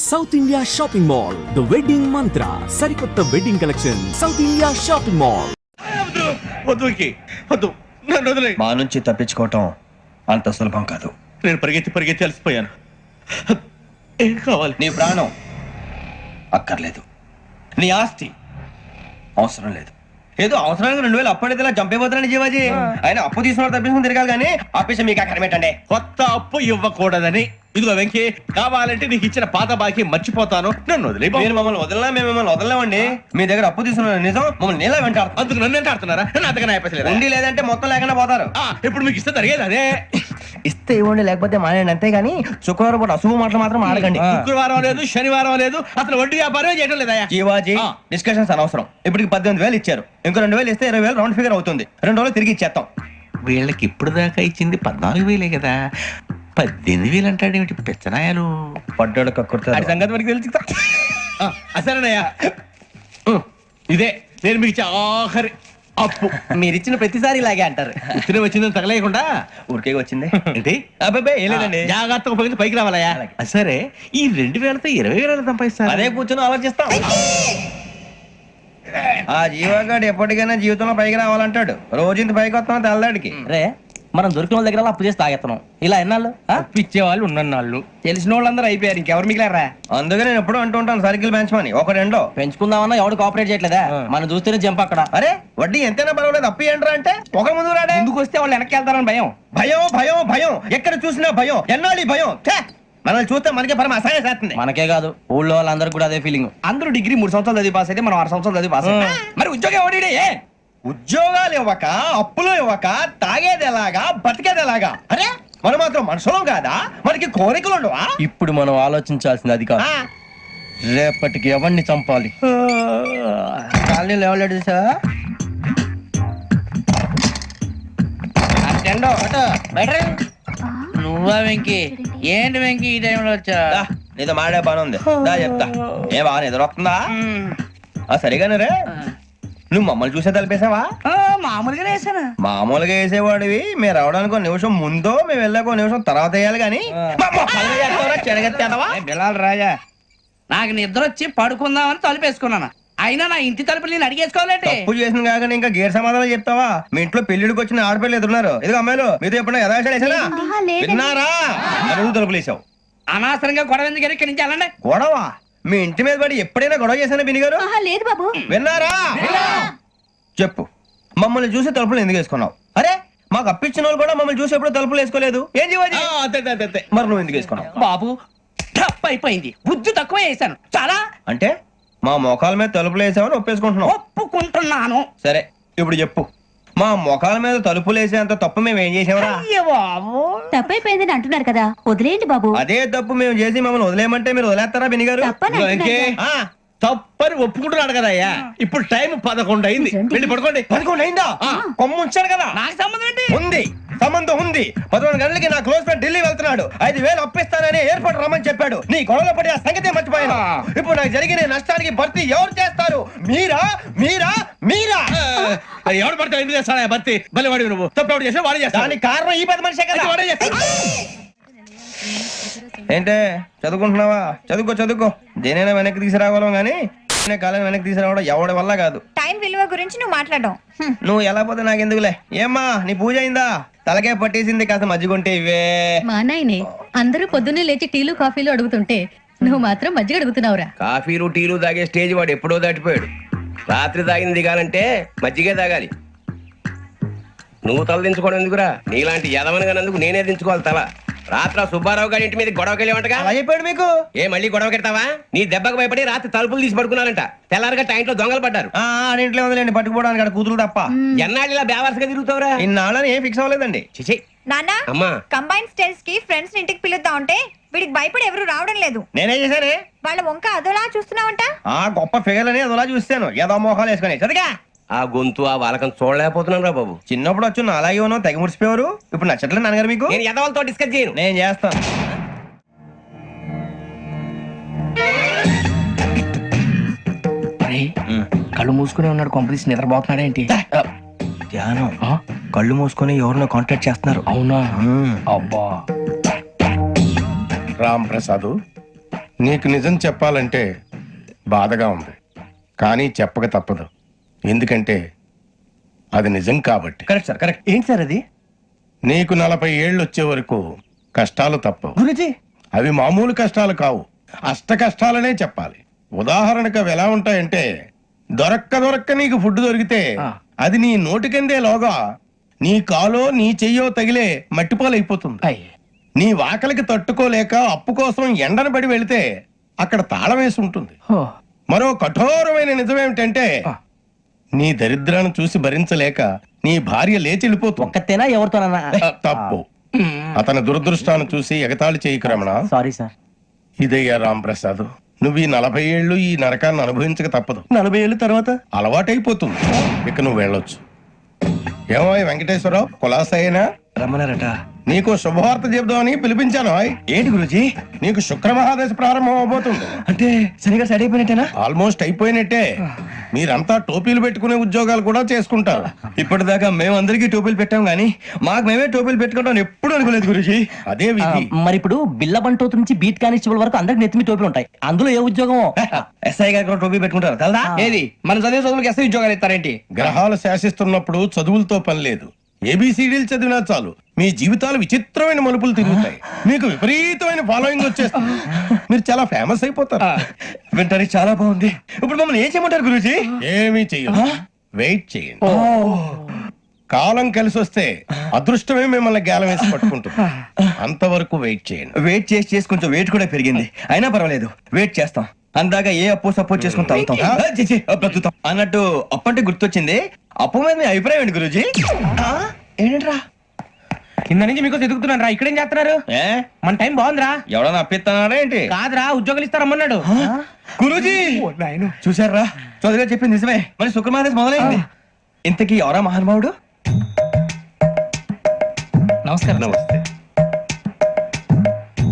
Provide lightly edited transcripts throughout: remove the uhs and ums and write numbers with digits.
South India shopping mall, the wedding మంత్ర, సరికొత్త wedding collection, south India shopping mall. వద్దు, నన్ను వదిలేయ్. మా నుంచి తప్పించుకోవటం అంత సులభం కాదు. నేను పరిగెత్తి అలసిపోయాను. ఏం కావాలి? నీ ప్రాణం అక్కర్లేదు, నీ ఆస్తి అవసరం లేదు. ఏదో అవసరానికి 2000 అప్పుడైతే ఇలా చంపేపోతున్నాను జీవాజీ. ఆయన అప్పు తీసుకున్న తప్పించుకుని తిరగాలి కానీ ఆపేసి మీకు అక్కడ పెట్టండి. కొత్త అప్పు ఇవ్వకూడదని. ఇదిగో వెంకీ, కావాలంటే నీకు ఇచ్చిన పాత బాకీ మర్చిపోతాను, నన్ను వదిలేయ్. మీరు మమ్మల్ని వదలనా? మేము మిమ్మల్ని వదలలేమండి. మీ దగ్గర అప్పు తీసుకున్న నిజం మమ్మల్ని నీలా వెంటాడు. అందుకు నన్ను ఎంత ఆడుతున్నారా? అంతగా అయిపోలేదు. ఉండి లేదంటే మొత్తం లేకుండా పోతారు. ఇప్పుడు మీకు ఇస్తే జరిగేది అదే. ఇస్తే ఇవ్వండి, లేకపోతే మానేయండి, అంతేగాని శుక్రవారం పూట అశుభ మాటలు మాత్రం ఆడకండి. శుక్రవారం లేదు, శనివారం లేదు, అసలు వడ్డీ వ్యాపారమే చేయడం లేదా? జీవాజీ, డిస్కషన్స్ అనవసరం. ఇప్పటికి 18,000 ఇచ్చారు, ఇంకో 2,000 ఇస్తే 20,000 రౌండ్ ఫిగర్ అవుతుంది. 2 రోజులు తిరిగి ఇచ్చేస్తాం. వీళ్ళకి ఇప్పుడు దాకా ఇచ్చింది 14,000 కదా, 18,000 అంటాడేమిటి పెచ్చనాయాలు? పడ్డాడు కక్కుర్తాడు. సంగతి మనకి తెలుసు. అసలేనయ్యా, ఇదే నేను మీకు ఇచ్చే ఆఖరి అప్పు. మీరిచ్చిన ప్రతిసారి ఇలాగే అంటారు. తిరిగి వచ్చిందని తగలేయకుండా ఊరికే వచ్చింది ఏంటి? అబ్బాయి ఏం లేదండి. జాగ్రత్తగా ఉపయోగించి పైకి రావాలయ్యా. సరే, ఈ 2,000తో 20,000 సంపాదిస్తారు. అదే కూర్చొని ఆలోచిస్తాం. ఆ జీవగాడు ఎప్పటికైనా జీవితంలో పైకి రావాలంటాడు. రోజు ఇంత పైకి వస్తాం తెల్లడికి. రే, మనం దొరికిన వాళ్ళ దగ్గర అప్పు చేసి తాగెత్తనం. ఇలా ఎన్నాళ్ళు ఇచ్చే వాళ్ళు ఉన్నన్నాళ్ళు. తెలిసిన వాళ్ళందరూ అయిపోయారు, ఇంకెవరు మిగిలారా? అందుకే నేను ఎప్పుడు అంటూ ఉంటాను, సర్కిల్ బెంచ్ మని ఒక రెండో పెంచుకుందామన్నా ఎవడు కోఆపరేట్ చేయట్లేదా? మనం చూస్తేనే జంప్ అక్కడ. అరే వడ్డీ ఎంతైనా పర్వాలేదు, అప్పు ఏంట్రా అంటే ఒక ముందు రాడే. ముందుకు వస్తే వాళ్ళు వెనక్కి వెళ్తారని భయం. భయం భయం భయం, ఎక్కడ చూసినా భయం. ఎన్నాళ్ళు ఈ భయం? మనల్ని చూస్తే మనకే పరమ అసహాయం చేస్తుంది. మనకే కాదు, ఊళ్ళో వాళ్ళందరూ కూడా అదే ఫీలింగ్. అందరూ డిగ్రీ 3 సంవత్సరాలు చదివి పాస్ అయితే మనం 6 సంవత్సరాలు చదివి పాస్. మరి ఉద్యోగం ఎవడి? ఉద్యోగాలు ఇవ్వక, అప్పులు ఇవ్వక, తాగేది ఎలాగా, బతికేది ఎలాగా? అరే మనం మాత్రం మనుషులం కాదా? మనకి కోరికలు ఉండవా? ఇప్పుడు మనం ఆలోచించాల్సింది అది కాదు, రేపటికి ఎవరిని చంపాలి. కాలనీలో ఎవరు సార్? నువ్వా వెంకీ? ఏంటి వెంకీ ఈ టైంలో వచ్చా? నీతో మాడే పని ఉంది, దా చెప్తా. ఏ బాగా నిద్రొస్తుందా? సరిగానే రే, నువ్వు మమ్మల్ని చూసే తలిపేసావా? మామూలుగా వేసాను. మామూలుగా వేసేవాడివి. మేము రావడానికి 1 నిమిషం ముందో, మేము వెళ్ళాక 1 నిమిషం తర్వాత వేయాలి కానీ బిలాల్ రాజా, నాకు నిద్ర వచ్చి పడుకుందామని తలుపేసుకున్నాను. అయినా నా ఇంటి తలుపులు నేను అడిగేసుకోవాలంటే తప్పు చేసిన కాక ఇంకా గేర్ సమాధానం చెప్తావా? మీ ఇంట్లో పెళ్లిడికి వచ్చిన ఆడపిల్లలు ఎదురున్నారు. ఇదిగో అమ్మాయిలు, మీతో ఎప్పుడైనా యథాశాలు వేసానా? విన్నారా? అడుగు తలుపులు వేసావు. అనవసరంగా గొడవ ఎందుకు ఇక్కడి నుంచి వెళ్ళండి. గొడవ? మీ ఇంటి మీద పడి ఎప్పుడైనా గొడవ చేశానా బిని గారు? లేదు బాబు. విన్నారా? చెప్పు, మమ్మల్ని చూసి తలుపులు ఎందుకు వేసుకున్నావు? అరే మాకు అప్పించిన వాళ్ళు కూడా మమ్మల్ని చూసి ఎప్పుడు తలుపులు వేసుకోలేదు. ఏం చేయాలి? మరి నువ్వు ఎందుకు వేసుకున్నావు? బాబు టప్ అయిపోయింది, బుద్ధి తక్కువ వేసాను చాలా. అంటే మా మోకాల మీద తలుపులు వేసామని ఒప్పేసుకుంటున్నావు? ఒప్పుకుంటున్నాను. సరే ఇప్పుడు చెప్పు, మా మొఖాల మీద తలుపులు వేసేంత తప్పు మేము ఏం చేసామరా? బాబు తప్పైపోయిందని అంటున్నారు కదా, వదిలేయండి బాబు. అదే తప్పు మేము చేసి మమ్మల్ని వదిలేయమంటే మీరు వదిలేస్తారా బిని గారు? తప్పని ఒప్పుకుంటున్నాడు కదా అయ్యా. ఇప్పుడు టైం 11 అయింది, వెళ్ళి పడుకోండి. 11 అయిందా? కొమ్ము ఉంచాడు కదా. నాకు సంబంధం ఏంటి? ఉంది, సంబంధం ఉంది. 11 గంటలకి నా క్లోజ్ ఫ్రెండ్ ఢిల్లీ వెళ్తున్నాడు. 5,000 అప్పిస్తానని ఎయిర్పోర్ట్ రమ్మని చెప్పాడు. నీ గొడవలో పడి ఆ సంగతి మర్చిపోయాను. ఇప్పుడు నాకు జరిగిన నష్టానికి భర్తీ ఎవరు చేస్తారు? మీరా మీరా మీరా? ఎవడు పడితే ఎందుకు చేస్తాడా భర్తీ? మళ్ళీ వాడి నువ్వు తప్పు ఎవడు చేసా వాడే చేస్తా. దానికి కారణం ఈ 10 మనిషే కదా. వాడే చేస్తా. ఏంటే చదువుకుంటున్నావా? చదువుకో చదువుకో. దేనైనా వెనక్కి తీసుకురావాలం గానీ కాలం వెనక్కి తీసుకురావడం ఎవడి వల్ల కాదు. టైం విలువ గురించి నువ్వు మాట్లాడడం. నువ్వు ఎలా పోతే నాకెందుకులే. ఏమ్మా నీ పూజ అయిందా? తలకే పట్టేసింది, కాస్త మజ్జిగుంటే ఇవే. మా నాయనే అందరూ పొద్దున్నే లేచి టీలు కాఫీలు అడుగుతుంటే నువ్వు మాత్రం మజ్జిగ అడుగుతున్నావురా. కాఫీలు టీలు తాగే స్టేజ్ వాడు ఎప్పుడో దాటిపోయాడు. రాత్రి తాగింది దిగాలంటే మజ్జిగే తాగాలి. నువ్వు తల దించుకోవడం ఎందుకురా? నీలాంటి యదవనగానందుకు నేనే దించుకోవాలి తల. రాత్రి సుబ్బారావు గారి ఇంటి మీద గొడవకి వెళ్ళేవంటగా. అలా చెప్పాడు మీకు? ఏ మళ్ళీ గొడవ కెడతావా? నీ దెబ్బకు భయపడి రాత్రి తలుపులు తీసి పడుకున్నారంట. తెల్లారగా టైంట్లో దొంగలు పడ్డారు. ఇంట్లో ఉందిలేండి, పట్టుకుపోవడానికి అక్కడ కూతురు తప్ప. ఎన్నాళ్ళు ఇలా బేవర్స్గా తిరుగుతావురా? ఇన్నాళ్ళని ఏం ఫిక్స్ అవ్వలేదండి. చిచి నాన్న, అమ్మా, కంబైన్ స్టైల్స్ కి ఫ్రెండ్స్ ఇంటికి పిలుద్దాం అంటే వీడికి భయపడి ఎవరు రావడం లేదు. నేనే చేశానే. వాళ్ళ వంక అదోలా చూస్తున్నావంట. గొప్ప ఫిగర్ అని అదోలా చూస్తాను. ఏదో మోహాలు వేసుకొని చదిగా ఆ గొంతు ఆ వాలకం చూడలేకపోతున్నాను రా బాబు. చిన్నప్పుడు వచ్చి నా అలాగే ఉన్నావు, తెగ ముడిచిపోయారు. ఇప్పుడు నచ్చట్లేదు నాన్నగారు మీకు? నేను యదవలతో డిస్కస్ చేయను. నేను చేస్తాను. కళ్ళు మూసుకునే ఉన్నాడు, కొంపదీసి నిద్రపోతున్నాడేంటి? ధ్యానం. కళ్ళు మూసుకొని ఎవరినో కాంటాక్ట్ చేస్తున్నారు. అవునా? అబ్బా. రామ్ ప్రసాద్, నీకు నిజం చెప్పాలంటే బాధగా ఉంది, కానీ చెప్పక తప్పదు. ఎందుకంటే అది నిజం కాబట్టి. Correct sir, correct. ఏంటి సార్ అది? నీకు 40 ఏళ్ళు వచ్చే వరకు కష్టాలు తప్పవు. గురుజీ, అవి మామూలు కష్టాలు కావు, అష్ట కష్టాలనే చెప్పాలి. ఉదాహరణకు అవి ఎలా ఉంటాయంటే, దొరక్క నీకు ఫుడ్ దొరికితే అది నీ నోటికందే లోగా నీ కాలో నీ చెయ్యో తగిలే మట్టిపాలైపోతుంది. నీ వాకలికి తట్టుకోలేక అప్పు కోసం ఎండను పడి వెళితే అక్కడ తాళం వేసి ఉంటుంది. మరో కఠోరమైన నిజమేమిటంటే, నీ దరిద్రాన్ని చూసి భరించలేక నీ భార్య లేచి వెళ్ళిపోతుంది. ఒక్కతేనా ఎవరితోనన్నా? తప్పు. అతని దురదృష్టాన్ని చూసి ఎగతాళి చేయకు రమణ. Sorry sir. ఇదయ్యా రాంప్రసాద్, నువ్వు ఈ 40 ఏళ్ళు ఈ నరకాన్ని అనుభవించక తప్పదు. 40 ఏళ్ళ తర్వాత అలవాటైపోతుంది. ఇక నువ్వు వెళ్ళొచ్చు. ఏమో వెంకటేశ్వరరావు, కులాసైనా రమ్మన్నారట. నీకు శుభవార్త చెబుదామని పిలిపించాను. ఏంటి గురుజీ? నీకు శుక్ర మహాదశ ప్రారంభం అవబోతుంది. అంటే సరిగా సెట్ అయిపోయినట్టేనా? ఆల్మోస్ట్ అయిపోయినట్టే. మీరంతా టోపీలు పెట్టుకునే ఉద్యోగాలు కూడా చేసుకుంటారు. ఇప్పటిదాకా మేమందరికీ టోపీలు పెట్టాం గానీ మాకు మేమే టోపీలు పెట్టుకుంటాం ఎప్పుడు అనుకోలేదు గురుజీ. అదే విధి. మరి ఇప్పుడు బిల్ల బంటోతు నుంచి బీట్ కానిస్టేబుల్ వరకు అందరికి నెత్తిమి టోపీలు ఉంటాయి. అందులో ఏ ఉద్యోగం? ఎస్ఐ గారు కూడా టోపీ పెట్టుకుంటారు తెలదా? ఏది మన చదివే చదువులకు ఎస్ఐ ఉద్యోగాలు ఇస్తారేంటి? గ్రహాలు శాసిస్తున్నప్పుడు చదువులతో పని లేదు. ఏబిసిడీలు చదివినా చాలు మీ జీవితాలు విచిత్రమైన మలుపులు తిరుగుతాయి. మీకు విపరీతమైన ఫాలోయింగ్ వచ్చేస్తుంది. మీరు చాలా ఫేమస్ అయిపోతారు. వింటానికి చాలా బాగుంది. ఇప్పుడు మమ్మల్ని ఏం చేయమంటారు గురుజీ? ఏమీ చెయ్యదు, వెయిట్ చేయండి. కాలం కలిసి వస్తే అదృష్టమే మిమ్మల్ని గేలం వేసి పట్టుకుంటుంది. అంతవరకు వెయిట్ చేయండి. వెయిట్ చేసి కొంచెం వెయిట్ కూడా పెరిగింది. అయినా పర్వాలేదు, వెయిట్ చేస్తాం. అందాక ఏ అప్పు సపోర్ట్ చేసుకుని తాగుతాం, బ్రతుకుతాం అన్నట్టు. అప్పు అంటే గుర్తొచ్చింది. అప్పు మీద మీ అభిప్రాయం ఏంటి గురుజీ? ఏంటరా కింద నుంచి మీకు ఎదుగుతున్నాను రా. ఇక్కడేం చేస్తున్నారు? మన టైం బాగుందిరా. ఎవడన్నా అప్పిస్తున్నారా ఏంటి? కాదురా, ఉద్యోగాలు ఇస్తారమ్మన్నాడు. గురూజీ చూసారా, చదువుగా చెప్పింది నిజమే. మరి శుక్రమాదేశ్ మొదలైంది. ఇంతకీ ఎవరా మహానుభావుడు? నమస్కారం. నమస్తే.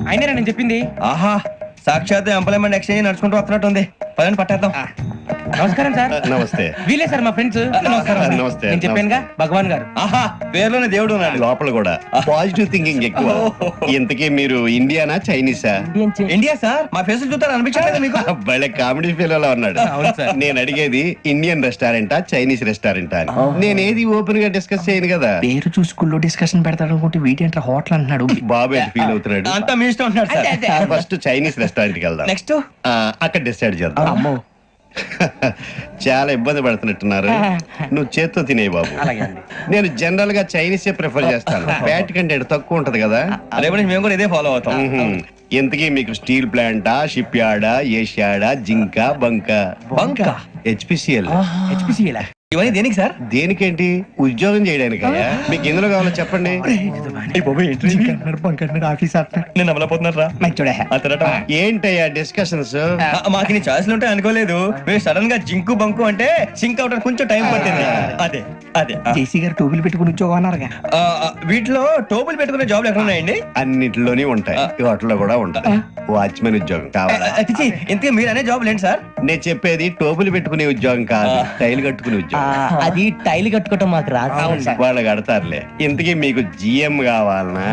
అయినరా నేను చెప్పింది? ఆహా, సాక్షాత్ ఎంప్లాయ్మెంట్ ఎక్స్చేంజ్ నడుచుకుంటూ వస్తున్నట్టు ఉంది. పదండి పట్టేద్దాం. నమస్కారం సార్. నమస్తే. వీలే సార్ మా ఫ్రెండ్స్. నమస్కారం. నమస్తే. నేను చెప్పానుగా భగవాన్ గారు. ఆహా, పేర్లోనే దేవుడు ఉన్నాడు. లోపల కూడా పాజిటివ్ థింకింగ్ ఎక్కువ. ఇంతకీ మీరు ఇండియానా చైనీసా? India sir. మా ఫేస్ చూస్తారు అనిపించలేదు మీకు? భలే కామెడీ ఫీల్ అలా ఉన్నాడు. నేను అడిగేది ఇండియన్ రెస్టారెంటా చైనీస్ రెస్టారెంటా అని. నేను ఏది ఓపెన్ గా డిస్కస్ చేయను కదా. పేరు చూసుకుల్లో డిస్కషన్ పెడతాడు అనుకుంటే వీటేంట్రా హోటల్ అంటున్నాడు. బాబు ఎట్ ఫీల్ అవుతున్నాడు. అంతా మీ ఇష్టం ఉంటున్నాడు సార్. ఫస్ట్ చైనీస్ రెస్టారెంట్ కి వెళ్దాం. నెక్స్ట్ అక్కడ డిసైడ్ చేద్దాం. చాలా ఇబ్బంది పడుతున్నట్టున్నారు. నువ్వు చేత్తో తినే బాబు. నేను జనరల్ గా చైనీసే ప్రిఫర్ చేస్తాను. ఫ్యాట్ కంటెంట్ తక్కువ ఉంటది కదా. రేపు నుంచి మేము కూడా ఇదే ఫాలో అవుతాం. ఇంతకీ మీకు స్టీల్ ప్లాంటా, షిప్ యార్డా, ఏషియాడా, జింక, బంకా? బంకా? హెచ్పిసిఎల్. ఇవన్నీ దేనికి సార్? దేనికేంటి? ఉద్యోగం చేయడానికి. మీకు ఎందులో కావాలో చెప్పండి. నేను అమలపోతున్నారా? ఏంటయ్యా డిస్కషన్స్? మాకు నీ ఛాయిస్లు ఉంటాయి అనుకోలేదు. మీరు సడన్ గా జింకు బంకు అంటే సింక్ అవడానికి కొంచెం టైం పట్టింది. అదే అదే జేసీ గారు టోపీలు పెట్టుకుని ఉద్యోగం అన్నారుగా. వీటిలో టోపులు పెట్టుకునే జాబ్లు ఎక్కడ ఉన్నాయండి? అన్నిటిలోనే ఉంటాయి, వాటిలో కూడా ఉంటాయి. వాచ్మెన్ ఉద్యోగం కావాలా? ఇంతకీ మీరు అనే జాబ్ ఏంటి సార్? నేను చెప్పేది టోపులు పెట్టుకునే ఉద్యోగం కాదు, టైల్ కట్టుకునే ఉద్యోగం. అది టైల్ కట్టుకోవటం మాకు రాదు. వాళ్ళు కడతారులే. ఇంతకీ మీకు జిఎం కావాలనా,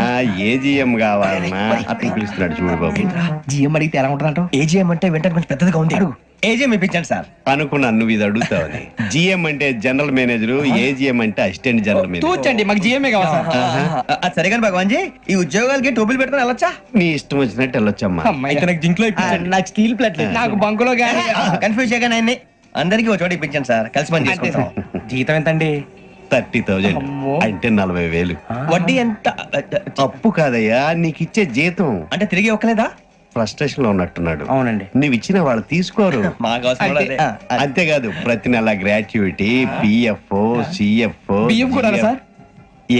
ఏజిఎం కావాలనా? అట్లా పిలుస్తున్నాడు చూడు బాబు. జిఎం అడిగితే ఎలా ఉంటుందంట? ఏజీఎం అంటే వెంటనే కొంచెం పెద్దదిగా ఉంది. ఏజీఎం ఇప్పించండి సార్. అనుకున్నాను నువ్వు ఇది అడుగుతావని. జిఎం అంటే జనరల్ మేనేజర్, ఏజిఎం అంటే అసిస్టెంట్ జనరల్ మేనేజర్. తూచండి, మాకు జిఎంఏ కావాలి సార్. అది సరే కానీ భగవాన్ జీ, ఈ ఉద్యోగాలకి టోపులు పెట్టుకుని వెళ్ళొచ్చా? నీ ఇష్టం వచ్చినట్టు వెళ్ళొచ్చమ్మా. అయితే నాకు జింక్ లో నాకు స్టీల్ ప్లేట్ నాకు బంకులో గానీ కన్ఫ్యూజ్ చేయగానే ఆయన్ని అందరికీ ఒక చోట ఇప్పించండి సార్. కలిసి పని చేసుకుంటాం. జీతం ఎంతండి? 30,000 అంటే 40,000. వడ్డీ ఎంత? అప్పు కాదయ్యా, నీకు ఇచ్చే జీతం. అంటే తిరిగి ఒక్కలేదా? ఫ్రస్ట్రేషన్ లో ఉన్నట్టున్నాడు. అవునండి. నువ్వు ఇచ్చిన వాళ్ళు తీసుకోరు. మాకు అవసరం కూడా అదే. అంతేకాదు ప్రతి నెల గ్రాట్యుటీ, పిఎఫ్, సిఎఫ్. బియ్యం కూడా సార్?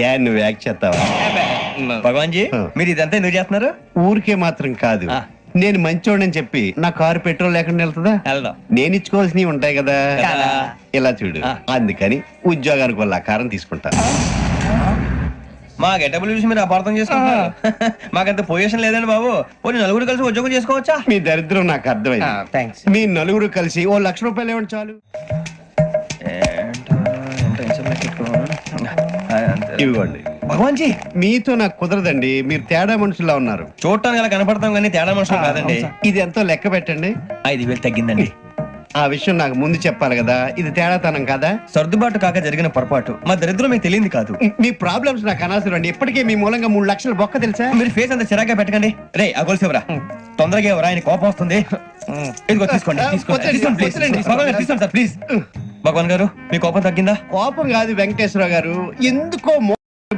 ఏ నువ్వు యాక్ చేస్తావా? భగవాన్ జీ, మీరు ఇదంతా ఎందుకు చేస్తున్నారు? ఊరికే మాత్రం కాదు, నేను మంచోడని చెప్పి నా కారు పెట్రోల్ లేకుండా వెళ్తుందా? వెళ్దాం. నేను ఇచ్చుకోవాల్సినవి ఉంటాయి కదా. కదా. ఇలా చూడు, అందుకని ఉద్యోగానికి వాళ్ళ ఆకారం తీసుకుంటా. మా గెటబుల్ చూసి మీరు అపార్థం చేసుకుంటున్నారు. మాకంత పొజిషన్ లేదండి బాబు. పోనీ నలుగురు కలిసి ఉద్యోగం చేసుకోవచ్చా? మీ దరిద్రం నాకు అర్థమైంది. థ్యాంక్స్. మీ నలుగురు కలిసి ₹1,00,000 ఇవ్వండి చాలు. ఇవ్వండి. భగవాన్ జీ మీతో నాకు కుదరదండి, మీరు తేడా మనుషుల్లా ఉన్నారు. చూడటానికి అలా కనపడతాం కానీ తేడా మనుషులు కాదండి. ఇది ఎంతో లెక్క పెట్టండి. 5,000 తగ్గిందండి. ఆ విషయం నాకు ముందు చెప్పాలి కదా, ఇది తేడాతనం కదా. సర్దుబాటు కాక జరిగిన పొరపాటు. మా దరిద్రం మీకు తెలియంది కాదు. మీ ప్రాబ్లమ్స్ నాకు అనవసరం అండి. ఇప్పటికే మీ మూలంగా 3 లక్షల బొక్క తెలుసా. మీరు ఫేస్ అంత చిరాగ్గా పెట్టకండి. రే ఆ గొలుసు ఎవరా? తొందరగా ఎవరా? ఆయన కోపం వస్తుంది. ఇదిగో తీసుకోండి. తీసుకోండి ప్లీజ్. భగవాన్ గారు తీసుకోండి సార్ ప్లీజ్. భగవాన్ గారు మీ కోపం తగ్గిందా? కోపం కాదు వెంకటేశ్వర గారు, ఎందుకో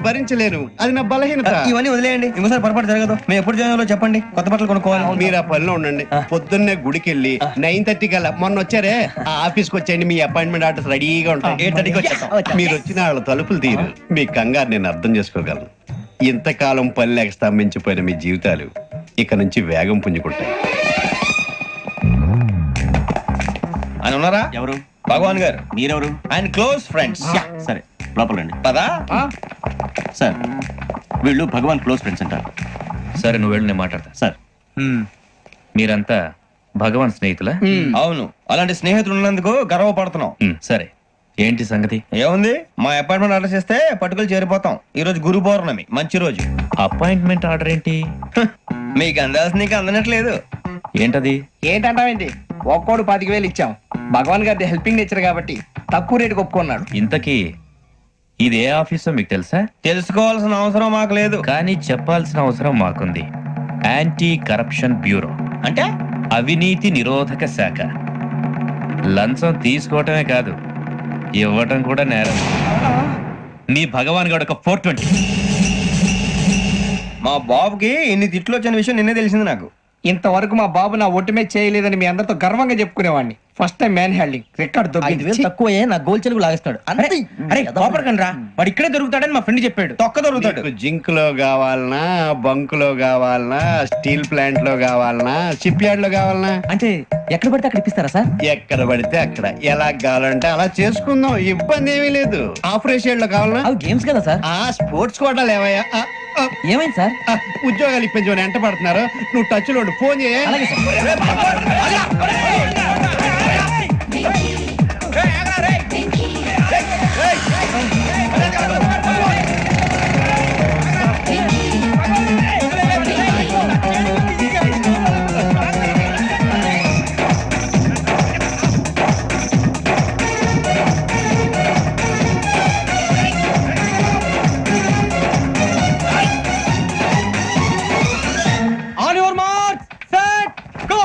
భరించలేను, అది నా బలహీనత. ఇవన్నీ వదిలేయండి, ఇంకోసారి పొరపాటు జరగదు. మేము ఎప్పుడు జాయిన్ అవ్వాలో చెప్పండి, కొత్త బట్టలు కొనుక్కోవాలి. మీరు ఆ పనిలో ఉండండి. పొద్దున్నే గుడికి వెళ్ళి 9:30 కల్లా, మొన్న వచ్చారే ఆ ఆఫీస్కి వచ్చేయండి. మీ అపాయింట్మెంట్ ఆర్డర్స్ రెడీగా ఉంటాయి. 8:30కి వచ్చేస్తాం. మీరు వచ్చిన వాళ్ళ తలుపులు తీరు. మీ కంగారు నేను అర్థం చేసుకోగలను. ఇంతకాలం పని లేక స్తంభించిపోయిన మీ జీవితాలు ఇక నుంచి వేగం పుంజుకుంటాయి. ఆయన ఉన్నారా? ఎవరు? భగవాన్ గారు. మీరెవరు? ఆయన క్లోజ్ ఫ్రెండ్స్. సరే లోపల రండి. పదా సార్ వీళ్ళు భగవాన్ క్లోజ్ ఫ్రెండ్స్ అంటారు. సరే నువ్వు వెళ్ళి నేను మాట్లాడతా. సార్ మీరంతా భగవాన్ స్నేహితులా? అవును, అలాంటి స్నేహితులు ఉన్నందుకు గర్వపడుతున్నాం. సరే ఏంటి సంగతి? ఏముంది, మా అపాయింట్మెంట్ ఆర్డర్ చేస్తే పట్టుకులు చేరిపోతాం. ఈ రోజు గురు పౌర్ణమి, మంచి రోజు. అపాయింట్మెంట్ ఆర్డర్ ఏంటి? మీకు అందాల్సిన నీకు అందనట్లేదు. ఏంటది? ఏంటంటావేంటి? ఒక్కోడు 25,000 ఇచ్చాం. భగవాన్ గారి హెల్పింగ్ నేచర్ కాబట్టి తక్కువ రేటుకి ఒప్పుకున్నాడు. ఇంతకీ ఇది ఏ ఆఫీసో మీకు తెలుసా? తెలుసుకోవాల్సిన అవసరం మాకు లేదు. కానీ చెప్పాల్సిన అవసరం మాకుంది. యాంటీ కరప్షన్ బ్యూరో, అంటే అవినీతి నిరోధక శాఖ. లంచం తీసుకోవటమే కాదు, ఇవ్వటం కూడా నేరం. మీ భగవాన్ గారు ఒక 420. మా బాబుకి ఇన్ని తిట్లు వచ్చిన విషయం నిన్నే తెలిసింది నాకు. ఇంతవరకు మా బాబు నా ఒట్టుమే చేయలేదని మీ అందరితో గర్వంగా చెప్పుకునేవాడిని. First time man handing record 5,000 తక్కువే నా గోల్ చెలుగు లాగేస్తాడు. అరే కోపడకండి రా, వాడు ఇక్కడే దొరుకుతాడని మా ఫ్రెండ్ చెప్పాడు. తొక్క దొరుకుతాడు. మీకు జింక్ లో కావాలనా, బంక్ లో కావాలనా, స్టీల్ ప్లాంట్ లో కావాలనా, షిప్ యార్డ్ లో కావాలనా? అంటే ఎక్కడ పడితే అక్కడ ఇప్పిస్తారా సార్? ఎక్కడ పడితే అక్కడ, ఎలా కావాలంటే అలా చేసుకుందాం, ఇబ్బంది ఏమీ లేదు. ఆపరేషన్ లో కావాలనా? అవి గేమ్స్ కదా సార్. ఆ స్పోర్ట్స్ కోటా లేవయ్యా. ఏమైంది సార్? ఉద్యోగాలు ఇప్పించమని ఎంట పడుతున్నారు. నువ్వు టచ్ లో ఫోన్ చేయ. అలాగే sir. On your mark set go.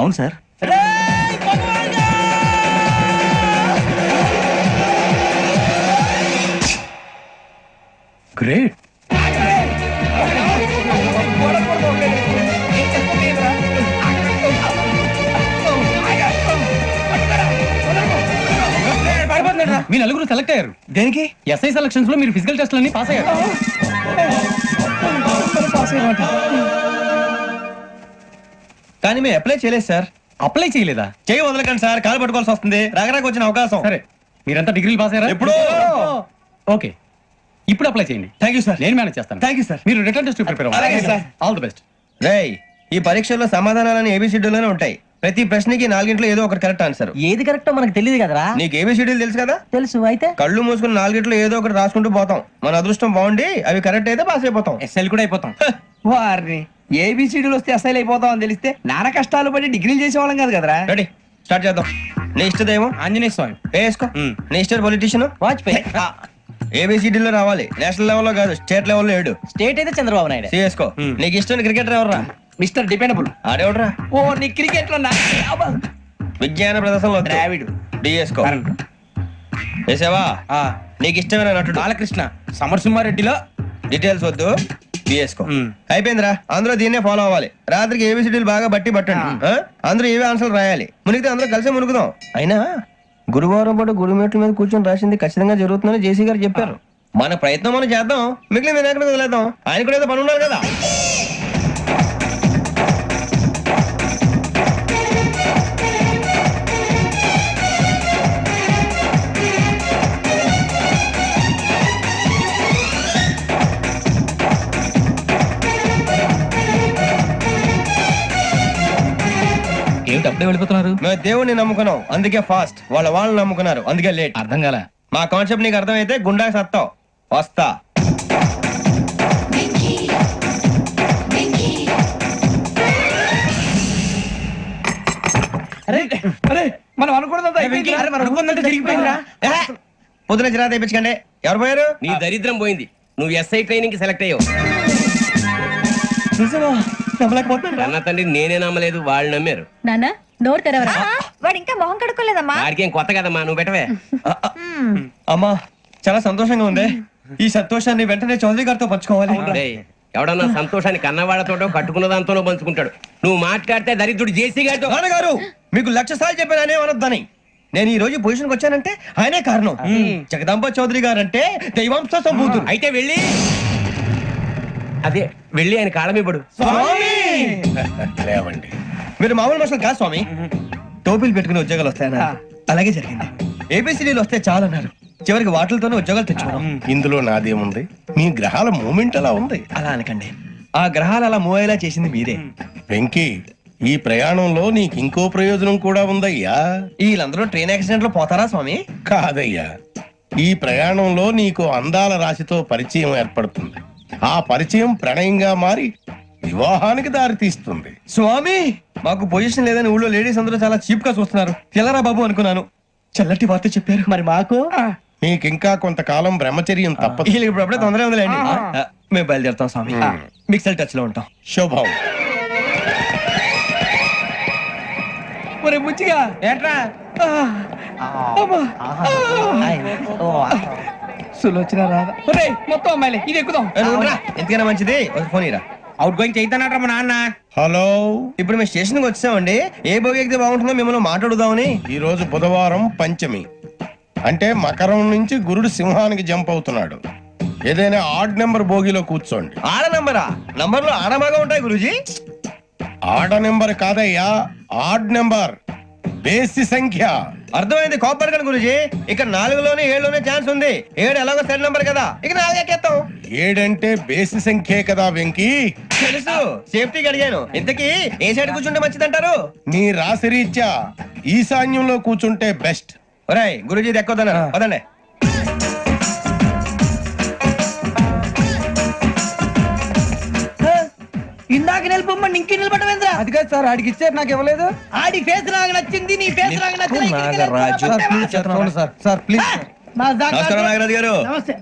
అవును సార్. గ్రేట్. మీ నలుగురు సెలెక్ట్ అయ్యారు. దేనికి? ఎస్ఐ సెలక్షన్స్ లో మీరు ఫిజికల్ టెస్ట్ అన్ని పాస్ అయ్యారు. కానీ మేము అప్లై చేయలేదు సార్. అప్లై చేయలేదా? చేయి వదలకండి సార్, కాలు పట్టుకోవాల్సి వస్తుంది. రాగరాకు వచ్చిన అవకాశం. సరే మీరంతా డిగ్రీలు పాస్ అయ్యారా? ఎప్పుడో. ఓకే, ఇప్పుడు అప్లై చేయండి. Thank you sir. నేను మేనేజ్ చేస్తాను. Thank you sir. మీరు రిటర్న్ టెస్ట్ ప్రిపేర్ అలాగే సార్. All the best. రేయ్, ఈ పరీక్షల్లో సమాధానాలని ఏబిసిడ్యూల్లోనే ఉంటాయి. ప్రతి ప్రశ్నకి 4 ఏదో ఒకటి కరెక్ట్ ఆన్సర్. ఏది కరెక్టో మనకు తెలియదు కదరా. నీకు ఏబిసిడ్యూల్ తెలుసు కదా? తెలుసు. అయితే కళ్ళు మూసుకుని 4 ఏదో ఒకటి రాసుకుంటూ పోతాం. మన అదృష్టం బాగుండి అవి కరెక్ట్ అయితే పాస్ అయిపోతాం. ఎస్ఎల్ కూడా అయిపోతాం. వారిని ఏబిసిడీలు వస్తే అసైల్ అయిపోతాం అని తెలిస్తే నాన్న కష్టాలు పడి డిగ్రీలు చేసేవాళ్ళం కాదు కదరా. రెడీ, స్టార్ట్ చేద్దాం. నీ ఇష్టదేమో ఆంజనేయ స్వామి. వేసుకో. నీ ఇష్ట పొలిటీషియన్ వాజ్పేయి. ఏబిసిడీలో రావాలి, నేషనల్ లెవెల్లో కాదు, స్టేట్ లెవెల్లో 7. స్టేట్ అయితే చంద్రబాబు నాయుడు. సిఎస్కో. నీకు ఇష్టం క్రికెటర్ ఎవర్రా? Mister dependable. ఆడేవడరా? ఓ నీ క్రికెట్ లో విజ్ఞాన ప్రదర్శనలో ద్రావిడు. డిఎస్కో. వేసావా? నీకు ఇష్టమైన నటుడు? బాలకృష్ణ. సమరసింహారెడ్డిలో డీటెయిల్స్ వద్దు, బిఎస్కో. అయిపోయిందిరా, అందరూ దీన్నే ఫాలో అవ్వాలి. రాత్రికి ఏబిసిడీలు బాగా పట్టండి. అందరూ ఏవే ఆన్సర్లు రాయాలి. మునిగితే అందరూ కలిసి మునుగుదాం. అయినా గురువారం పాటు గురుమేట్ల మీద కూర్చొని రాసింది ఖచ్చితంగా జరుగుతుందని జేసీ గారు చెప్పారు. మన ప్రయత్నం మనం చేద్దాం, మిగిలిన వినాయకుడు వదిలేద్దాం. ఆయన కూడా ఏదో పని ఉండాలి కదా. ఏమిటి అప్పుడే వెళ్ళిపోతున్నారు? మేము దేవుడిని నమ్ముకున్నాం, అందుకే ఫాస్ట్. వాళ్ళని నమ్ముకున్నారు, అందుకే లేట్. అర్థం కాల. మా కాన్సెప్ట్ నీకు అర్థమైతే గుండా సత్తావు. వస్తా. మనం అనుకున్నదంతా జరిగిపోయిందిరా. పొద్దున చిరా తెప్పించకండి. ఎవరు పోయారు? నీ దరిద్రం పోయింది. నువ్వు ఎస్ఐ ట్రైనింగ్ కి సెలెక్ట్ అయ్యావు. అన్న తండ్రి నేనే నమ్మలేదు, వాళ్ళు నమ్మారు. నాన్న నోరు తెరవరా. వాడు ఇంకా మొహం కడుక్కోలేదమ్మా. వాడికి ఏం కొత్త కదమ్మా, నువ్వు పెట్టవే. అమ్మా చాలా సంతోషంగా ఉంది. ఈ సంతోషాన్ని వెంటనే చౌదరి గారితో పంచుకోవాలి. డేయ్, ఎవడన్నా సంతోషాన్ని కన్నవాళ్లతోటో కట్టుకున్న దాంతోనో పంచుకుంటాడు. నువ్వు మాట్లాడితే దరిద్రుడు జేసీ గారితో. నాన్నగారు మీకు 1,00,000 సార్లు చెప్పాననే అనొద్దని. నేను ఈ రోజు పొజిషన్కి వచ్చానంటే ఆయనే కారణం. జగదాంబ చౌదరి గారు అంటే దైవాంశ సంభూతుడు. అయితే వెళ్ళి అదే వెళ్ళి ఆయన కాళమివ్వడు. లేవండి. మీరు మామూలు మనుషులు కాదు స్వామి. టోపీలు పెట్టుకుని ఉద్యోగాలు వస్తాయన్నారు, అలాగే జరిగింది. ఏబిసిడీలు వస్తే చాలన్నారు, చివరికి వాటిలతోనే ఉద్యోగాలు తెచ్చుకున్నాం. ఇందులో నాదేముంది? మీ గ్రహాల మూమెంట్ అలా ఉంది. అలా అనకండి, ఆ గ్రహాలు అలా మూవ్ అయ్యేలా చేసింది మీరే. వెంకీ, ఈ ప్రయాణంలో నీకు ఇంకో ప్రయోజనం కూడా ఉందయ్యా. వీళ్ళందరూ ట్రైన్ యాక్సిడెంట్ లో పోతారా స్వామి? కాదయ్యా, ఈ ప్రయాణంలో నీకు అందాల రాశితో పరిచయం ఏర్పడుతుంది. ఆ పరిచయం ప్రణయంగా మారి వివాహానికి దారితీస్తుంది. స్వామి మాకు పొజిషన్ లేదని ఊళ్ళో లేడీస్ అందరూ చాలా చీప్ గా చూస్తున్నారు. తెల్లరా బాబు అనుకున్నాను, చల్లటి వార్త చెప్పారు. మరి మాకు నీకింకా కొంతకాలం బ్రహ్మచర్యం తప్పదు. వీళ్ళకి ఇప్పుడు అప్పుడే తొందరగా ఉందిలేండి. మేము బయలుదేరుతాం స్వామి, మిక్సెల్ టచ్ లో ఉంటాం. శుభం. ఒరే ముచ్చిగా ఏంట్రా? సులోచన రాదా? ఒరే మొత్తం అమ్మాయిలే, ఇది ఎక్కుదాం. ఎందుకైనా మంచిది ఒక ఫోన్ ఇరా. అవుట్ గోయింగ్ చేద్దానట్రా మా నాన్న. హలో, ఇప్పుడు మేము స్టేషన్ కి వచ్చామండి. ఏ బోగి ఎక్కితే బాగుంటుందో మిమ్మల్ని మాట్లాడుదామని. ఈ రోజు బుధవారం పంచమి, అంటే మకరం నుంచి గురుడు సింహానికి జంప్ అవుతున్నాడు. ఏదైనా ఆడ్ నెంబర్ బోగిలో కూర్చోండి. ఆడ నంబరా? నంబర్లు ఆడమాగా ఉంటాయి గురూజీ. ఆడ నెంబర్ కాదయ్యా, ఆడ్ నెంబర్, బేసి సంఖ్య. అర్థమైంది, కోపడకండి గురూజీ. ఇక్కడ 4లోనే 7లోనే ఛాన్స్ ఉంది. 7 ఎలాగో సెల్ నంబర్ కదా, ఇక 4 ఎక్కేస్తాం. 7 అంటే బేసి సంఖ్యే కదా వెంకీ. తెలుసు, సేఫ్టీకి అడిగాను. ఇంతకీ ఏ సైడ్ కూర్చుంటే మంచిదంటారు? నీ రాశి రీత్యా ఈశాన్యంలో కూర్చుంటే బెస్ట్. ఒరాయ్ గురూజీ దెక్కొద్దన్నారు, పదండి. ఇందాక నిలబొమ్మని ఇంకే నిలబడమేంద్రా? అది కాదు సార్, ఆడికి ఇచ్చారు నాకు ఇవ్వలేదు. ఆడి ఫేస్ నాకు నచ్చింది, నీ ఫేస్ నాకు నచ్చింది. Sir please. నమస్కారం నాగరాజు గారు. నమస్తే.